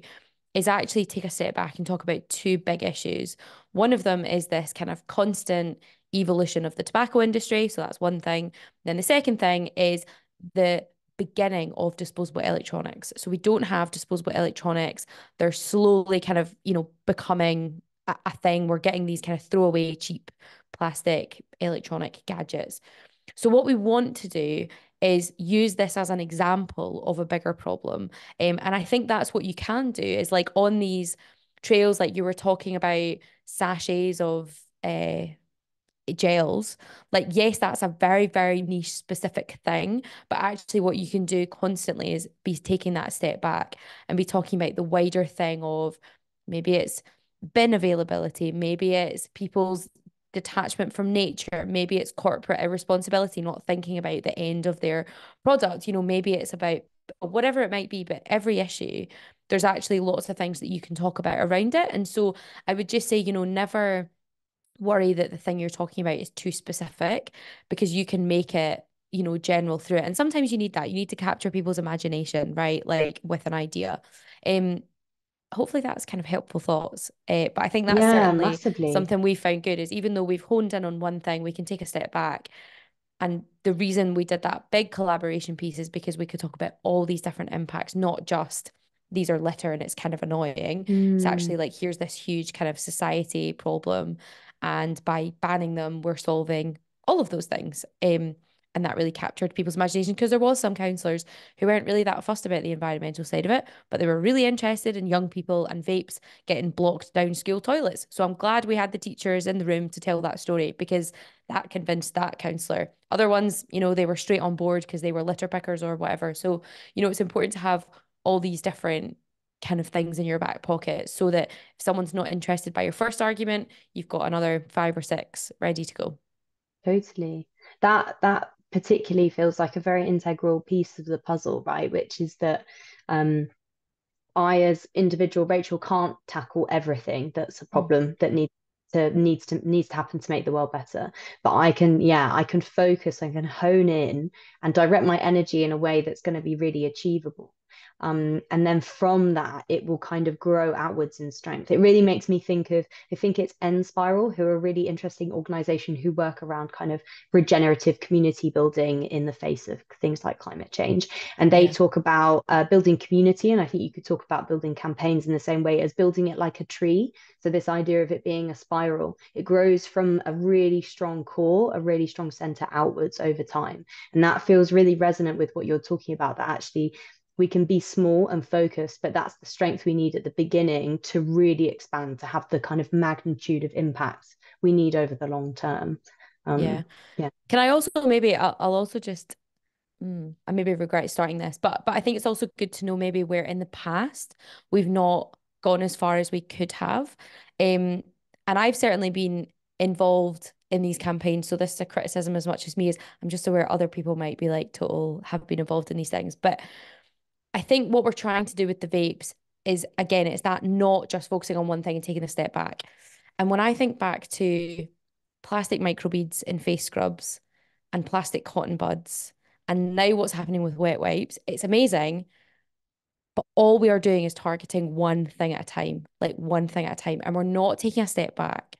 is actually take a step back and talk about two big issues. One of them is this kind of constant evolution of the tobacco industry. So that's one thing. Then the second thing is the beginning of disposable electronics. So we don't have disposable electronics. They're slowly kind of, becoming a thing. We're getting these kind of throwaway, cheap plastic electronic gadgets. So what we want to do is use this as an example of a bigger problem. And I think that's what you can do, is like on these trails, like you were talking about sachets of gels. Like, yes, that's a very, very niche specific thing, but actually what you can do constantly is be taking that step back and be talking about the wider thing of, maybe it's bin availability, maybe it's people's detachment from nature, maybe it's corporate irresponsibility, not thinking about the end of their product, maybe it's about whatever it might be. But every issue, there's actually lots of things that you can talk about around it. And so I would just say, never worry that the thing you're talking about is too specific, because you can make it, general through it. And sometimes you need that. You need to capture people's imagination, right? Like with an idea. Um, Hopefully that's kind of helpful thoughts. But I think that's Yeah, certainly massively. something we found good, is even though we've honed in on one thing, we can take a step back. And the reason we did that big collaboration piece is because we could talk about all these different impacts, not just these are litter and it's kind of annoying. It's Mm. actually like, here's this huge kind of society problem. And by banning them, we're solving all of those things. And that really captured people's imagination, because there was some councillors who weren't really that fussed about the environmental side of it, but they were really interested in young people and vapes getting blocked down school toilets. So I'm glad we had the teachers in the room to tell that story, because that convinced that councillor. Other ones, they were straight on board because they were litter pickers or whatever. So, it's important to have all these different kind of things in your back pocket, so that if someone's not interested by your first argument, you've got another 5 or 6 ready to go. Totally. That particularly feels like a very integral piece of the puzzle, right? Which is that I, as individual Rachel, can't tackle everything that's a problem that needs to happen to make the world better. But I can, yeah, I can focus, I can hone in and direct my energy in a way that's going to be really achievable. And then from that, it will kind of grow outwards in strength. It really makes me think of, I think it's N Spiral, who are a really interesting organization who work around kind of regenerative community building in the face of things like climate change. And they talk about building community. And I think you could talk about building campaigns in the same way as building it like a tree. So this idea of it being a spiral, it grows from a really strong core, a really strong center outwards over time. And that feels really resonant with what you're talking about, that actually we can be small and focused, but that's the strength we need at the beginning to really expand, to have the kind of magnitude of impact we need over the long term. Yeah. Yeah. Can I also maybe I'll also just I maybe regret starting this, but I think it's also good to know maybe where in the past we've not gone as far as we could have. And I've certainly been involved in these campaigns. So this is a criticism as much as me, as I'm just aware other people might be like total have been involved in these things. But I think what we're trying to do with the vapes is, again, it's that not just focusing on one thing and taking a step back. And when I think back to plastic microbeads in face scrubs and plastic cotton buds, and now what's happening with wet wipes, it's amazing. But all we are doing is targeting one thing at a time, like one thing at a time. And we're not taking a step back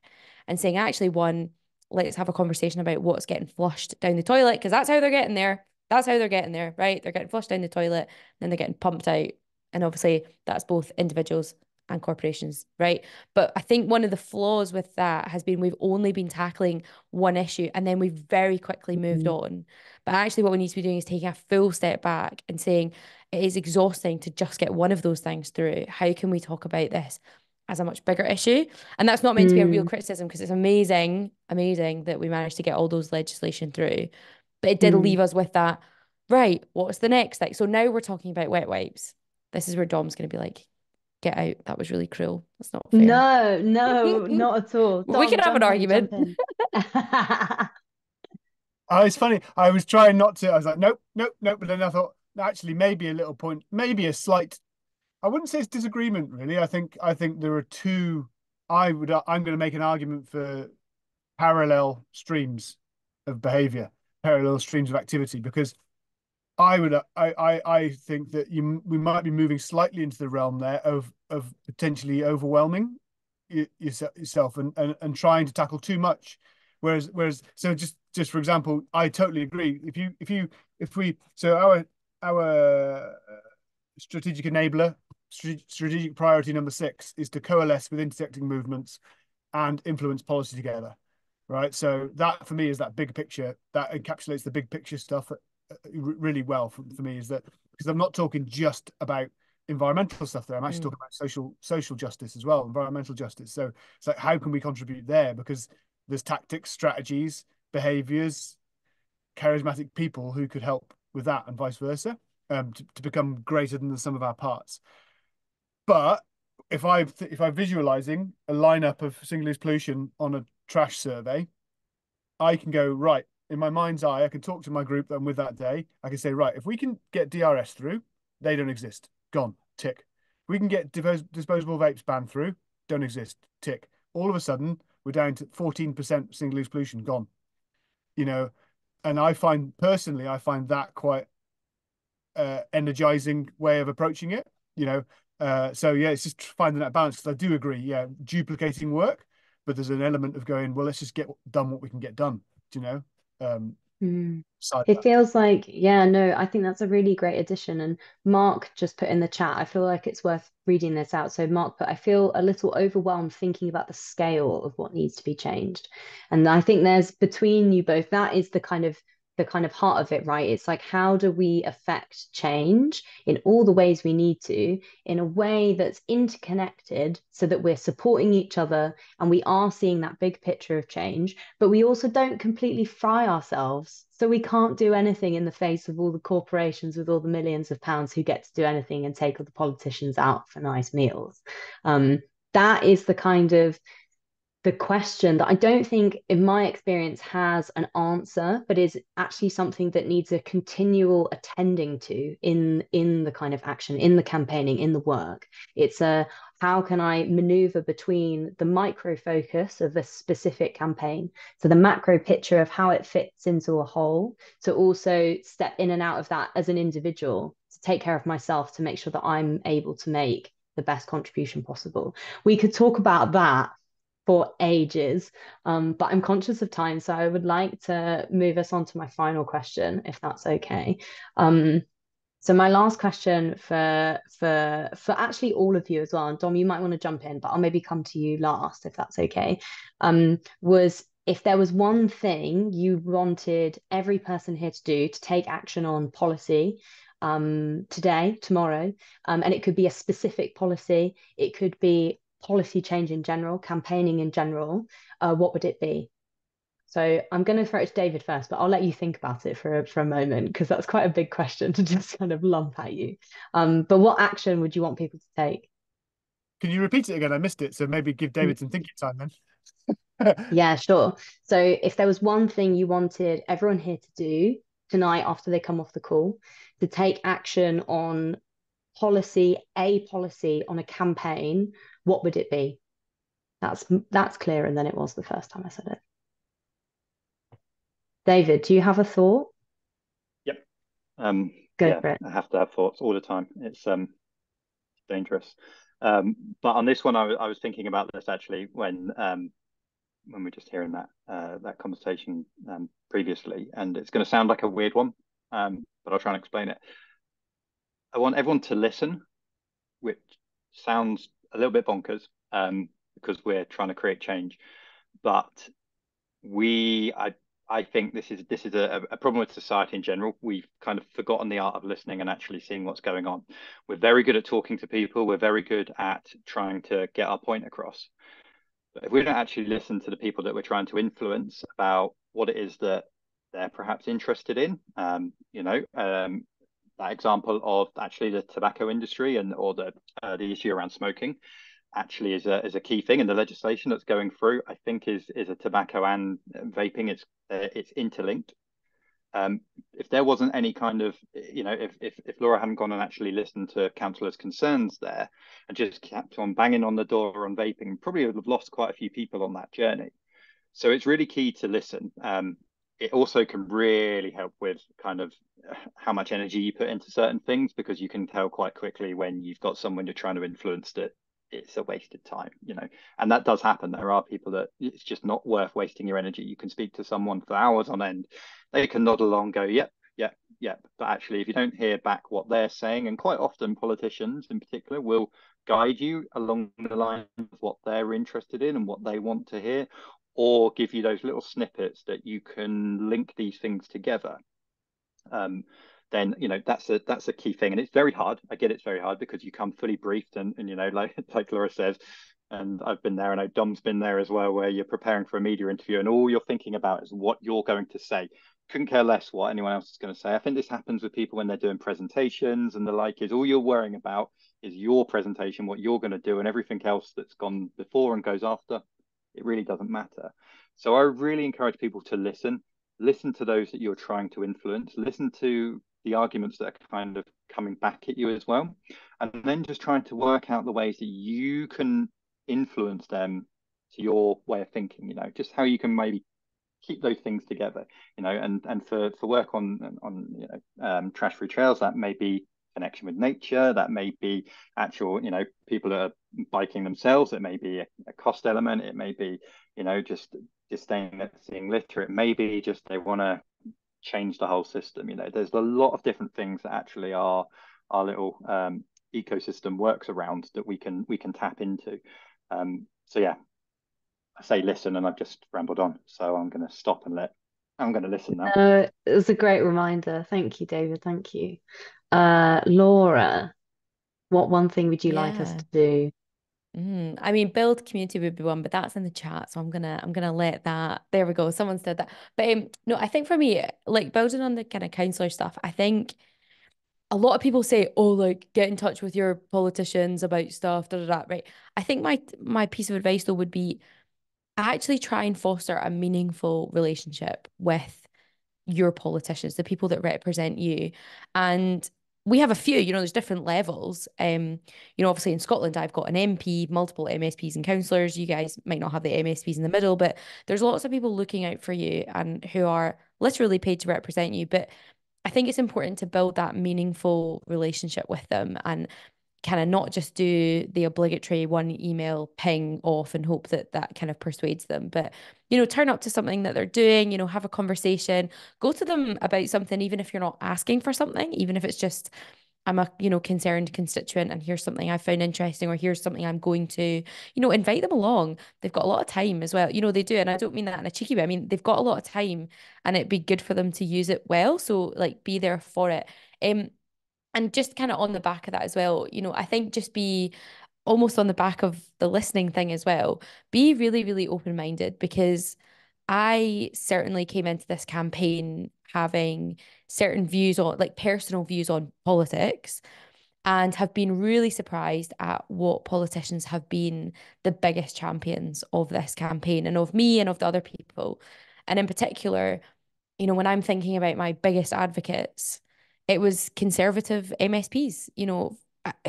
and saying, actually, one, let's have a conversation about what's getting flushed down the toilet, because that's how they're getting there. That's how they're getting there, right? They're getting flushed down the toilet, then they're getting pumped out. And obviously, that's both individuals and corporations, right? But I think one of the flaws with that has been we've only been tackling one issue and then we've very quickly moved on. But actually, what we need to be doing is taking a full step back and saying, it is exhausting to just get one of those things through. How can we talk about this as a much bigger issue? And that's not meant to be a real criticism, because it's amazing, amazing that we managed to get all those legislation through. But it did leave us with that, right, what's the next thing? So now we're talking about wet wipes. This is where Dom's going to be like, get out. That was really cruel. That's not fair. No, not at all. We can Dom, have an argument. jump in. It's funny. I was trying not to. I was like, nope, nope, nope. But then I thought, actually, maybe a little point, maybe a slight. I wouldn't say it's disagreement, really. I think there are two. I'm going to make an argument for parallel streams of behavior, parallel streams of activity, because I think that we might be moving slightly into the realm there of potentially overwhelming yourself and trying to tackle too much. Whereas so just for example, I totally agree. If we so our strategic enabler, strategic priority number 6 is to coalesce with intersecting movements and influence policy together, right? So that for me is that big picture that encapsulates the big picture stuff really well for me, is that because I'm not talking just about environmental stuff there. I'm actually talking about social justice as well, environmental justice. So it's like, how can we contribute there? Because there's tactics, strategies, behaviors, charismatic people who could help with that, and vice versa, to become greater than the sum of our parts. But if I'm visualizing a lineup of single-use pollution on a trash survey, I can go, right, in my mind's eye, I can talk to my group that I'm with that day. I can say, right, if we can get DRS through, they don't exist. Gone. Tick. If we can get disposable vapes banned through, don't exist. Tick. All of a sudden, we're down to 14% single-use pollution. Gone. And I find that quite energizing way of approaching it. So yeah, it's just finding that balance, because I do agree. Yeah, duplicating work, but there's an element of going, well, let's just get done what we can get done. It feels like, yeah, no, I think that's a really great addition. And Mark just put in the chat, I feel like it's worth reading this out. So Mark put, I feel a little overwhelmed thinking about the scale of what needs to be changed. And I think there's, between you both, that is the kind of heart of it, right? It's like, how do we affect change in all the ways we need to, in a way that's interconnected, so that we're supporting each other and we are seeing that big picture of change, but we also don't completely fry ourselves. So we can't do anything in the face of all the corporations with all the millions of pounds who get to do anything and take all the politicians out for nice meals. That is the kind of the question that I don't think, in my experience, has an answer, but is actually something that needs a continual attending to in the kind of action, in the campaigning, in the work. It's how can I maneuver between the micro focus of a specific campaign, so the macro picture of how it fits into a whole, to also step in and out of that as an individual, to take care of myself, to make sure that I'm able to make the best contribution possible. We could talk about that for ages, but I'm conscious of time, so I would like to move us on to my final question, if that's okay. So my last question for actually all of you as well, and Dom, you might want to jump in, but I'll maybe come to you last, if that's okay, was if there was one thing you wanted every person here to do to take action on policy, today, tomorrow, and it could be a specific policy. It could be policy change in general, campaigning in general. What would it be? So I'm going to throw it to David first, but I'll let you think about it for a moment because that's quite a big question to just kind of lump at you. But what action would you want people to take? Can you repeat it again? I missed it. So maybe give David some thinking time then. Yeah, sure. So if there was one thing you wanted everyone here to do tonight after they come off the call, to take action on a policy on a campaign, what would it be? That's clearer than it was the first time I said it. David, do you have a thought? Yep. Go Yeah, for it. I have to have thoughts all the time. It's dangerous. But on this one, I was thinking about this actually when we were just hearing that conversation previously, and it's going to sound like a weird one, but I'll try and explain it. I want everyone to listen, which sounds a little bit bonkers, because we're trying to create change, but I think this is a problem with society in general. We've kind of forgotten the art of listening and actually seeing what's going on. We're very good at talking to people. We're very good at trying to get our point across. But if we don't actually listen to the people that we're trying to influence about what it is that they're perhaps interested in, that example of actually the tobacco industry or the issue around smoking actually is a key thing in the legislation that's going through. I think is a tobacco and vaping. It's interlinked. If there wasn't any kind of, if Laura hadn't gone and actually listened to councillors' concerns there and just kept on banging on the door on vaping, probably would have lost quite a few people on that journey. So it's really key to listen. It also can really help with kind of how much energy you put into certain things, because you can tell quite quickly when you've got someone you're trying to influence that it's a wasted time, and that does happen. There are people that it's just not worth wasting your energy. You can speak to someone for hours on end. They can nod along, go, yep, yep, yep. But actually, if you don't hear back what they're saying, and quite often politicians in particular will guide you along the line of what they're interested in and what they want to hear, or give you those little snippets that you can link these things together. Then that's a key thing, and it's very hard. I get it's very hard because you come fully briefed, and like Laura says, and I've been there, and I know Dom's been there as well, where you're preparing for a media interview and all you're thinking about is what you're going to say. Couldn't care less what anyone else is going to say. I think this happens with people when they're doing presentations and the like. Is all you're worrying about is your presentation, what you're going to do, and everything else that's gone before and goes after, it really doesn't matter. So I really encourage people to listen to those that you're trying to influence, listen to the arguments that are kind of coming back at you as well, and then just trying to work out the ways that you can influence them to your way of thinking, just how you can maybe keep those things together, and for work on trash-free trails, that may be connection with nature, that may be actual, people that are biking themselves, it may be a cost element, it may be, just seeing litter, it may be just they want to change the whole system. There's a lot of different things that actually our little ecosystem works around that we can tap into. So yeah, I say listen, and I've just rambled on, so I'm going to stop and I'm going to listen now. It was a great reminder. Thank you, David. Thank you. Laura, what one thing would you like us to do? I mean, build community would be one, but that's in the chat, so I'm gonna let that. There we go. Someone said that, but no, I think for me, like building on the kind of councillor stuff, I think a lot of people say, "Oh, like get in touch with your politicians about stuff." Da da da. Right. I think my piece of advice though would be actually try and foster a meaningful relationship with your politicians, the people that represent you. And we have a few, there's different levels. Obviously in Scotland, I've got an MP, multiple MSPs and councillors. You guys might not have the MSPs in the middle, but there's lots of people looking out for you and who are literally paid to represent you. But I think it's important to build that meaningful relationship with them and kind of not just do the obligatory one email ping off and hope that that kind of persuades them, but turn up to something that they're doing, have a conversation, go to them about something, even if you're not asking for something, even if it's just I'm a concerned constituent and here's something I found interesting, or here's something I'm going to invite them along. They've got a lot of time as well, they do, and I don't mean that in a cheeky way. I mean they've got a lot of time and it'd be good for them to use it well, so like be there for it. And just kind of on the back of that as well, I think just be almost on the back of the listening thing as well, be really, really open-minded, because I certainly came into this campaign having certain views on, like, personal views on politics, and have been really surprised at what politicians have been the biggest champions of this campaign and of me and of the other people. And in particular, when I'm thinking about my biggest advocates, it was Conservative MSPs,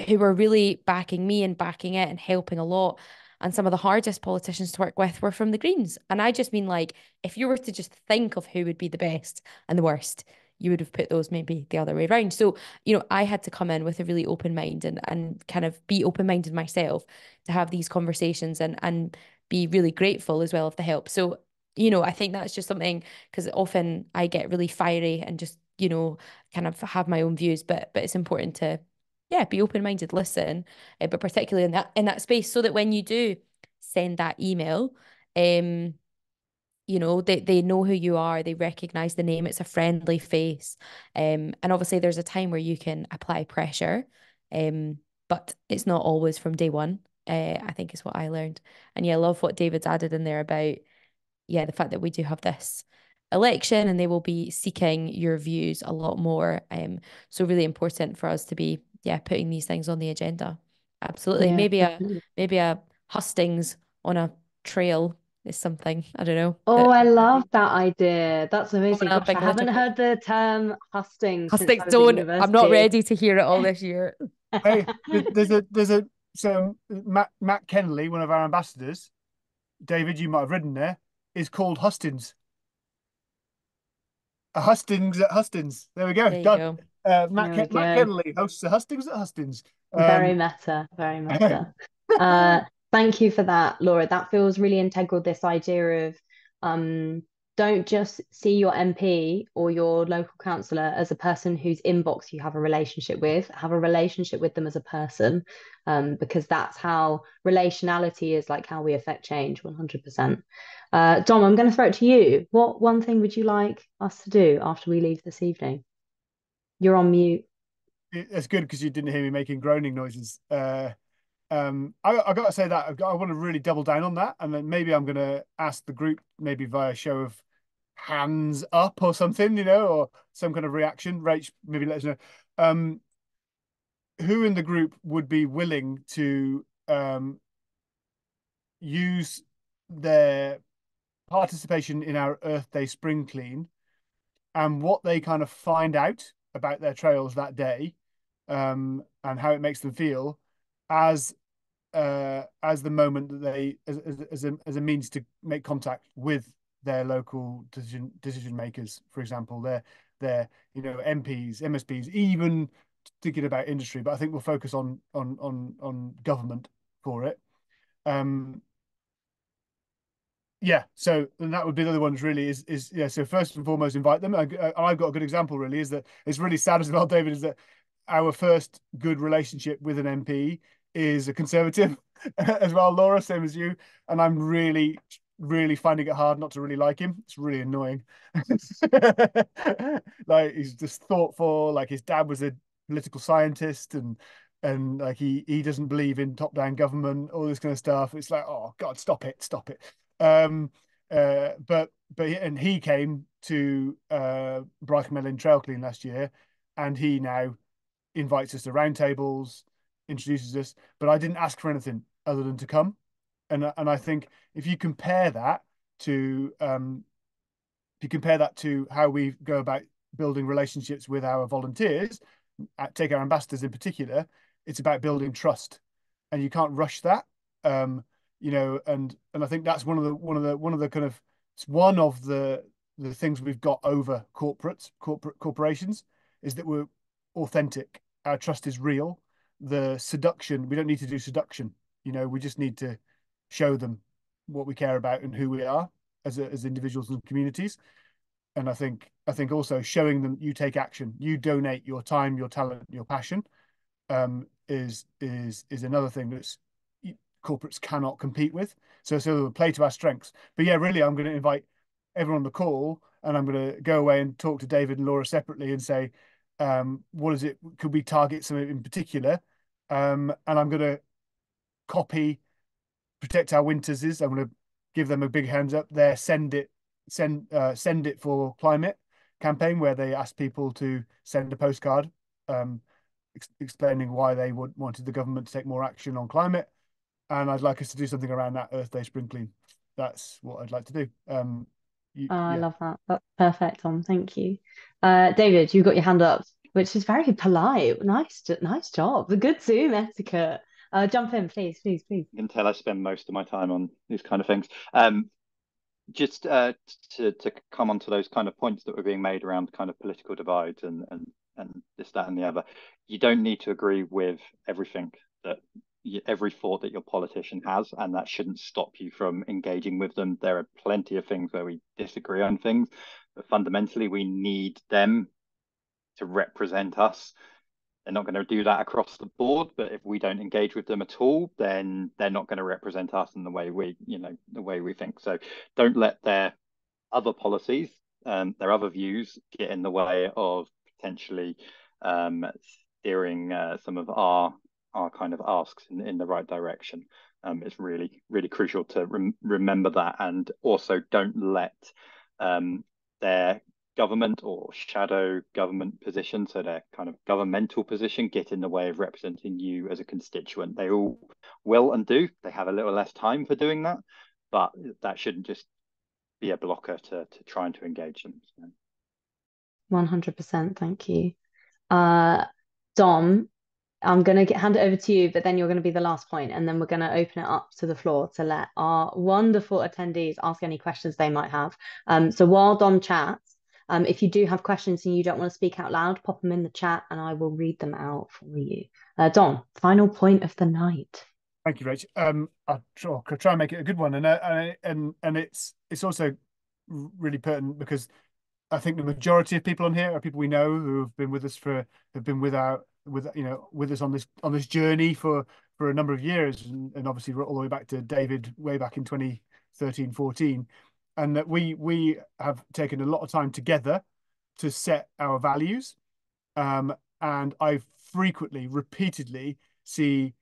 who were really backing me and backing it and helping a lot. And some of the hardest politicians to work with were from the Greens. And I just mean, like, if you were to just think of who would be the best and the worst, you would have put those maybe the other way around. So, I had to come in with a really open mind and kind of be open-minded myself to have these conversations and be really grateful as well of the help. So, I think that's just something, because often I get really fiery and just, kind of have my own views, but it's important to, yeah, be open-minded, listen, but particularly in that space, so that when you do send that email, they know who you are, they recognize the name, it's a friendly face. And obviously there's a time where you can apply pressure, but it's not always from day one, I think is what I learned. And yeah, I love what David's added in there about, yeah, the fact that we do have this election and they will be seeking your views a lot more. So really important for us to be, yeah, putting these things on the agenda. Absolutely. Yeah, Maybe a definitely. maybe a hustings on a trail is something, I don't know, Oh, that I could love be that idea. That's coming amazing. up Gosh, in I Glitcher haven't Book. heard the term hustings since Hustings, I was at don't, I'm not university. ready to hear it all this year. Hey, there's a so Matt Kennelly, one of our ambassadors, David, you might have written there, is called Hustings. A Hustings at Hustings. There we go. There you Done. go. There we Matt go. Kennelly hosts the Hustings at Hustings. Very meta, very meta. Uh, Thank you for that, Laura. That feels really integral, this idea of um, don't just see your MP or your local councillor as a person whose inbox you have a relationship with, have a relationship with them as a person, because that's how relationality is, like how we affect change, 100%. Dom, I'm going to throw it to you. What one thing would you like us to do after we leave this evening? You're on mute. It's good because you didn't hear me making groaning noises. I got to say that I want to really double down on that, and then maybe I'm going to ask the group, maybe via show of hands up or something, or some kind of reaction. Rach, maybe let us know. Who in the group would be willing to use their participation in our Earth Day Spring Clean and what they kind of find out about their trails that day, and how it makes them feel as the moment that they as a means to make contact with their local decision makers, for example, their MPs, MSPs, even thinking about industry. But I think we'll focus on government for it. Yeah, so and that would be the other ones really is yeah. So first and foremost, invite them. I've got a good example really. Is that it's really sad as well, David. Is that our first good relationship with an MP is a Conservative as well, Laura, same as you. And I'm really, really finding it hard not to really like him. It's really annoying. Like he's just thoughtful. Like his dad was a political scientist, and like he doesn't believe in top-down government, all this kind of stuff. It's like, oh God, stop it, stop it. But and he came to Bryce Trail Clean last year, and he now invites us to roundtables, introduces us. But I didn't ask for anything other than to come, and I think if you compare that to how we go about building relationships with our volunteers, take our ambassadors in particular, it's about building trust, and you can't rush that. And I think that's one of the kind of it's one of the things we've got over corporations is that we're authentic. Our trust is real. The seduction, we don't need to do seduction. We just need to show them what we care about and who we are as individuals and communities. And I think also showing them you take action, you donate your time, your talent, your passion, is another thing that's corporates cannot compete with. So we'll play to our strengths. But yeah, really, I'm going to invite everyone on the call, and I'm going to go away and talk to David and Laura separately and say, What is it? Could we target something in particular? And I'm going to copy Protect Our Winters is. I'm going to give them a big hands up there. Send it for climate campaign, where they ask people to send a postcard explaining why they wanted the government to take more action on climate. And I'd like us to do something around that Earth Day spring clean. That's what I'd like to do. Oh, I Yeah. love that. That's perfect, Tom. Thank you. David, you've got your hand up, which is very polite. Nice job. The good Zoom etiquette. Jump in, please, please, please. You can tell I spend most of my time on these kind of things. Just to come on to those kind of points that were being made around kind of political divides and this, that, and the other. You don't need to agree with everything that every thought that your politician has, and that shouldn't stop you from engaging with them. There are plenty of things where we disagree on things, but fundamentally we need them to represent us. They're not going to do that across the board, but if we don't engage with them at all, then they're not going to represent us in the way we think. So don't let their other policies, their other views get in the way of potentially steering some of our kind of asks in the right direction. It's really, really crucial to remember that, and also don't let their government or shadow government position, so their kind of governmental position, get in the way of representing you as a constituent. They all will and do. They have a little less time for doing that, but that shouldn't just be a blocker to trying to engage them. So. 100%. Thank you. Dom, I'm going to hand it over to you, but then you're going to be the last point, and then we're going to open it up to the floor to let our wonderful attendees ask any questions they might have. So while Dom chats, if you do have questions and you don't want to speak out loud, pop them in the chat and I will read them out for you. Dom, final point of the night. Thank you, Rach. I'll try and make it a good one, and it's also really pertinent because I think the majority of people on here are people we know who have been with us with us on this journey for a number of years, and obviously all the way back to David way back in 2013, 14, and that we have taken a lot of time together to set our values, and I frequently, repeatedly see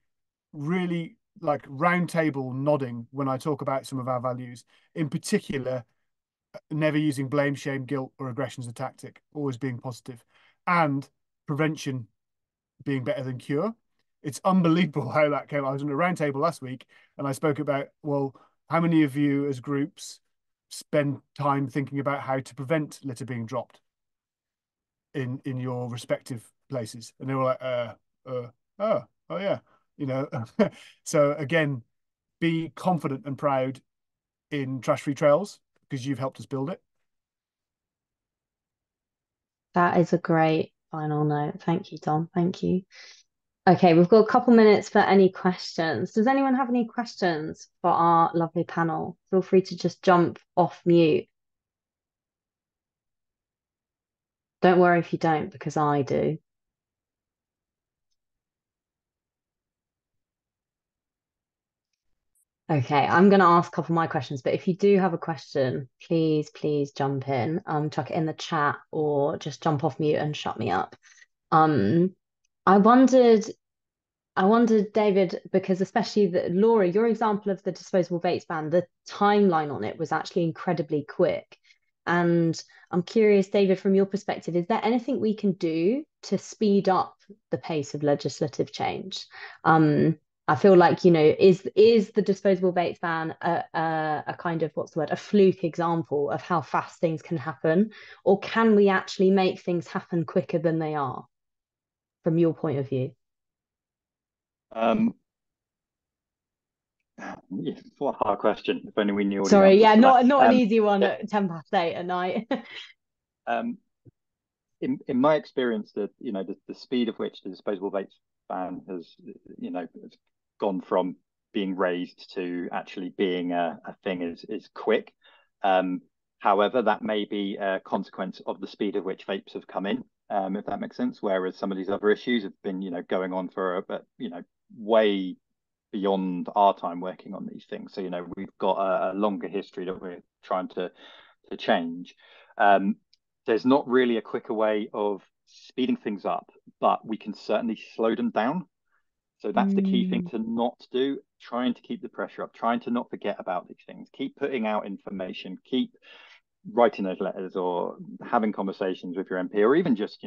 really like round table nodding when I talk about some of our values, in particular never using blame, shame, guilt, or aggression as a tactic, always being positive, and prevention being better than cure. It's unbelievable how that came. I was on a round table last week and I spoke about, well, how many of you as groups spend time thinking about how to prevent litter being dropped in your respective places? And they were like, oh yeah, So again, be confident and proud in Trash-Free Trails because you've helped us build it. That is a great final note. Thank you, Tom. Thank you. Okay, we've got a couple minutes for any questions. Does anyone have any questions for our lovely panel? Feel free to just jump off mute. Don't worry if you don't, because I do. Okay, I'm going to ask a couple of my questions, but if you do have a question, please jump in, chuck it in the chat or just jump off mute and shut me up. I wondered, David, because especially Laura, your example of the disposable vapes ban, the timeline on it was actually incredibly quick. And I'm curious, David, from your perspective, is there anything we can do to speed up the pace of legislative change? I feel like, is the disposable vapes ban a kind of, what's the word, a fluke example of how fast things can happen? Or can we actually make things happen quicker than they are, from your point of view? What a hard question. If only we knew all the Sorry, yeah, answers not an easy one at 8:10 at night. In my experience, the speed of which the disposable vapes ban has gone from being raised to actually being a thing is quick. However, that may be a consequence of the speed at which vapes have come in, if that makes sense. Whereas some of these other issues have been going on for way beyond our time working on these things. So we've got a longer history that we're trying to change. There's not really a quicker way of speeding things up, but we can certainly slow them down. So that's the key thing to not do, trying to keep the pressure up, trying to not forget about these things, keep putting out information, keep writing those letters or having conversations with your MP or even just,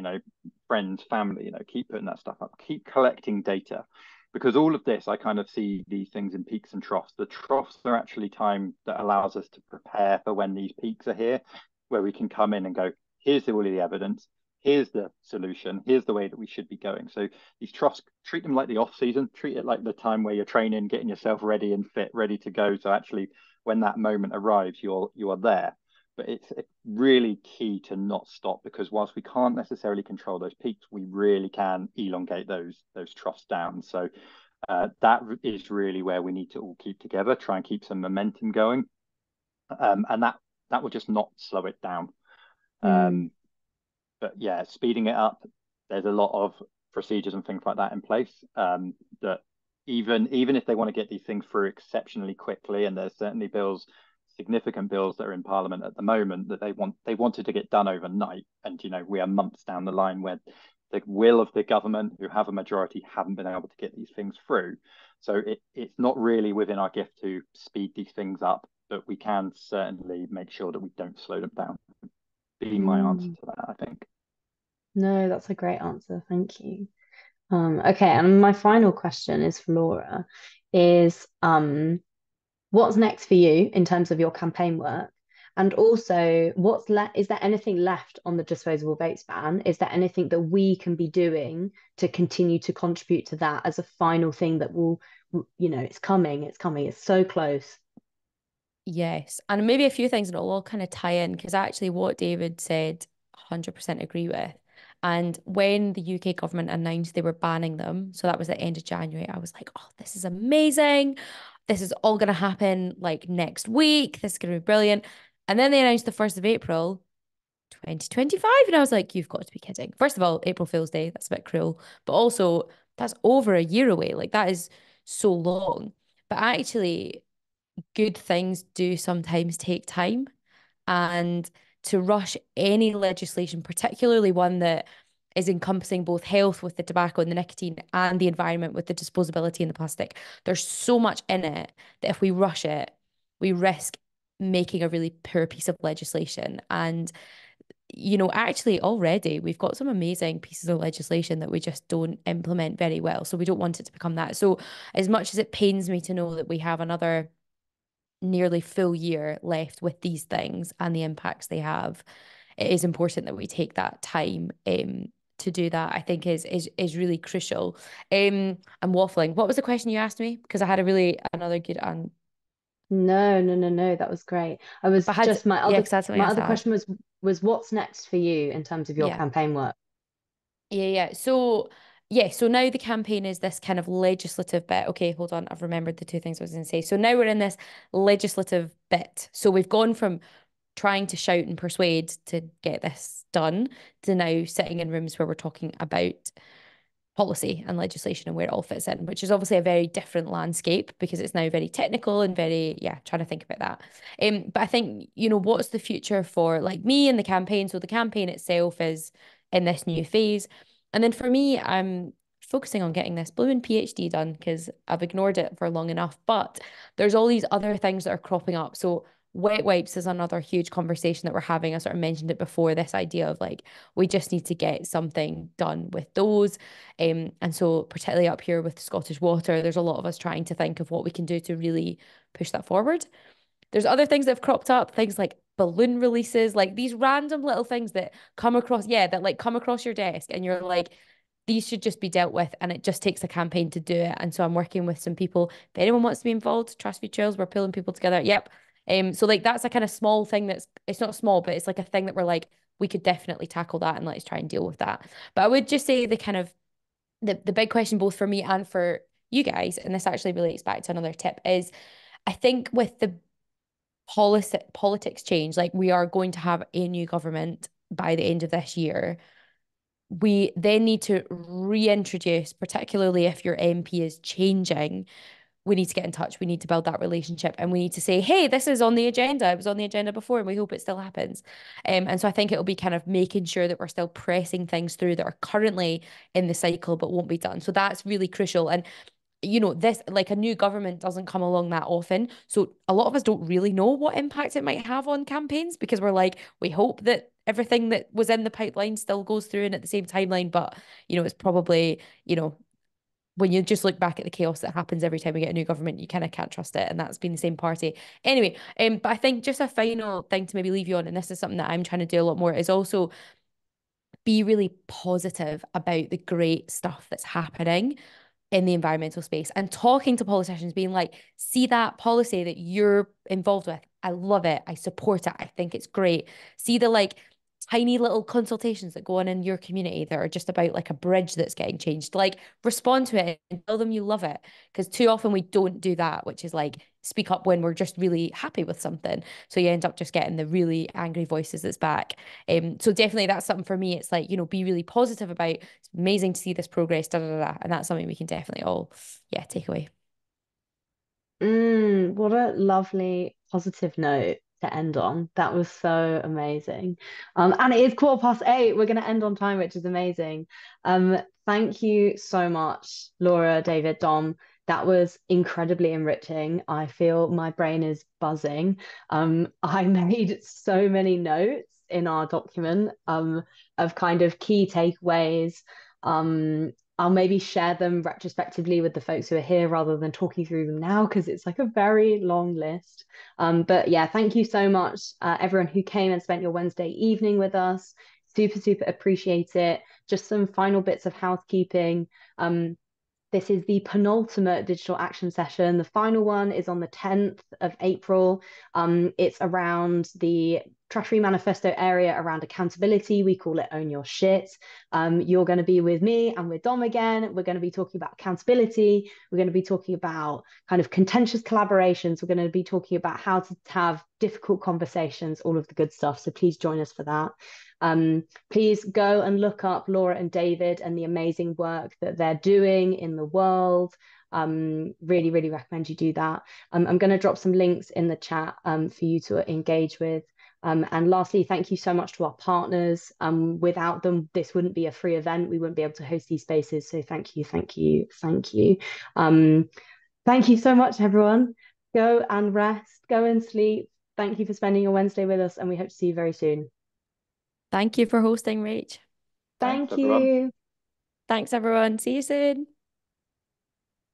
friends, family, keep putting that stuff up, keep collecting data. Because all of this, I kind of see these things in peaks and troughs. The troughs are actually time that allows us to prepare for when these peaks are here, where we can come in and go, here's all of the evidence, here's the solution, here's the way that we should be going. So these troughs, treat them like the off season, treat it like the time where you're training, getting yourself ready and fit, ready to go. So actually, when that moment arrives, you are there. But it's really key to not stop, because whilst we can't necessarily control those peaks, we really can elongate those troughs down. So that is really where we need to all keep together, try and keep some momentum going, and that will just not slow it down. But yeah, speeding it up, there's a lot of procedures and things like that in place, that even if they want to get these things through exceptionally quickly, and there's certainly significant bills that are in Parliament at the moment that they wanted to get done overnight, and we are months down the line where the will of the government, who have a majority, haven't been able to get these things through. So it's not really within our gift to speed these things up, but we can certainly make sure that we don't slow them down. Be my answer to that, I think. No, that's a great answer. Thank you. Okay, and my final question is for Laura, is what's next for you in terms of your campaign work? And also, is there anything left on the disposable vapes ban? Is there anything that we can be doing to continue to contribute to that as a final thing that will, it's coming, it's so close. Yes. And maybe a few things, and it'll all kind of tie in, because actually what David said, 100% agree with. And when the UK government announced they were banning them, so that was the end of January, I was like, oh, this is amazing. This is all going to happen like next week. This is going to be brilliant. And then they announced the 1st of April, 2025. And I was like, you've got to be kidding. First of all, April Fool's Day, that's a bit cruel. But also, that's over a year away. Like, that is so long. But actually, good things do sometimes take time. And to rush any legislation, particularly one that is encompassing both health with the tobacco and the nicotine and the environment with the disposability and the plastic, there's so much in it that if we rush it, we risk making a really poor piece of legislation. And actually already we've got some amazing pieces of legislation that we just don't implement very well. So we don't want it to become that. So as much as it pains me to know that we have another nearly full year left with these things and the impacts they have, it is important that we take that time to do that. I think is really crucial. I'm waffling. What was the question you asked me? Because I had another good No. That was great. I was just my yeah, other 'cause that's something my else other to add. question was what's next for you in terms of your Yeah. campaign work? Yeah. So now the campaign is this kind of legislative bit. Okay, hold on. I've remembered the two things I was going to say. So now we're in this legislative bit. So we've gone from trying to shout and persuade to get this done to now sitting in rooms where we're talking about policy and legislation and where it all fits in, which is obviously a very different landscape because it's now very technical and very, trying to think about that. But I think, what's the future for like me and the campaign? So the campaign itself is in this new phase. And then for me, I'm focusing on getting this blooming PhD done because I've ignored it for long enough. But there's all these other things that are cropping up. So wet wipes is another huge conversation that we're having. I sort of mentioned it before, this idea of like, we just need to get something done with those. And so particularly up here with Scottish Water, there's a lot of us trying to think of what we can do to really push that forward. There's other things that have cropped up, things like balloon releases, like these random little things that come across, that like come across your desk and you're like, these should just be dealt with. And it just takes a campaign to do it. And so I'm working with some people. If anyone wants to be involved, Trash Food Trails, we're pulling people together. Yep. So like that's a kind of small thing it's not small, but it's like a thing that we're like, we could definitely tackle that and let's try and deal with that. But I would just say the kind of the big question both for me and for you guys, and this actually relates back to another tip, is I think with the politics change, like we are going to have a new government by the end of this year. We then need to reintroduce, particularly if your MP is changing, we need to get in touch. We need to build that relationship, and we need to say, hey, this is on the agenda. It was on the agenda before, and we hope it still happens. And so I think it'll be kind of making sure that we're still pressing things through that are currently in the cycle but won't be done. So that's really crucial. And this, like, a new government doesn't come along that often. So a lot of us don't really know what impact it might have on campaigns, because we're like, we hope that everything that was in the pipeline still goes through and at the same timeline. But, it's probably, when you just look back at the chaos that happens every time we get a new government, you kind of can't trust it. And that's been the same party. Anyway, but I think just a final thing to maybe leave you on, and this is something that I'm trying to do a lot more, is also be really positive about the great stuff that's happening in the environmental space, and talking to politicians, being like, see that policy that you're involved with, I love it, I support it, I think it's great. See the tiny little consultations that go on in your community that are just about like a bridge that's getting changed. Like, respond to it and tell them you love it, because too often we don't do that, which is like speak up when we're just really happy with something. So you end up just getting the really angry voices that's back. So definitely that's something for me. It's like, be really positive about, it's amazing to see this progress, da, da, da, da. And that's something we can definitely all, take away. What a lovely positive note to end on. That was so amazing. And it is 8:15. We're going to end on time, which is amazing. Thank you so much, Laura, David, Dom. That was incredibly enriching. I feel my brain is buzzing. I made so many notes in our document of kind of key takeaways. I'll maybe share them retrospectively with the folks who are here rather than talking through them now, because it's like a very long list. But yeah, thank you so much, everyone who came and spent your Wednesday evening with us. Super, super appreciate it. Just some final bits of housekeeping. This is the penultimate digital action session. The final one is on the 10th of April. It's around the Trash-Free Manifesto area around accountability. We call it Own Your Shit. You're going to be with me and with Dom again. We're going to be talking about accountability. We're going to be talking about kind of contentious collaborations. We're going to be talking about how to have difficult conversations, all of the good stuff. So please join us for that. Please go and look up Laura and David and the amazing work that they're doing in the world. Really, really recommend you do that. I'm going to drop some links in the chat for you to engage with. And lastly, thank you so much to our partners. Without them, this wouldn't be a free event. We wouldn't be able to host these spaces. So thank you, thank you, thank you. Thank you so much, everyone. Go and rest, go and sleep. Thank you for spending your Wednesday with us, and we hope to see you very soon. Thank you for hosting, Rach. Thank you. Thanks, everyone. See you soon.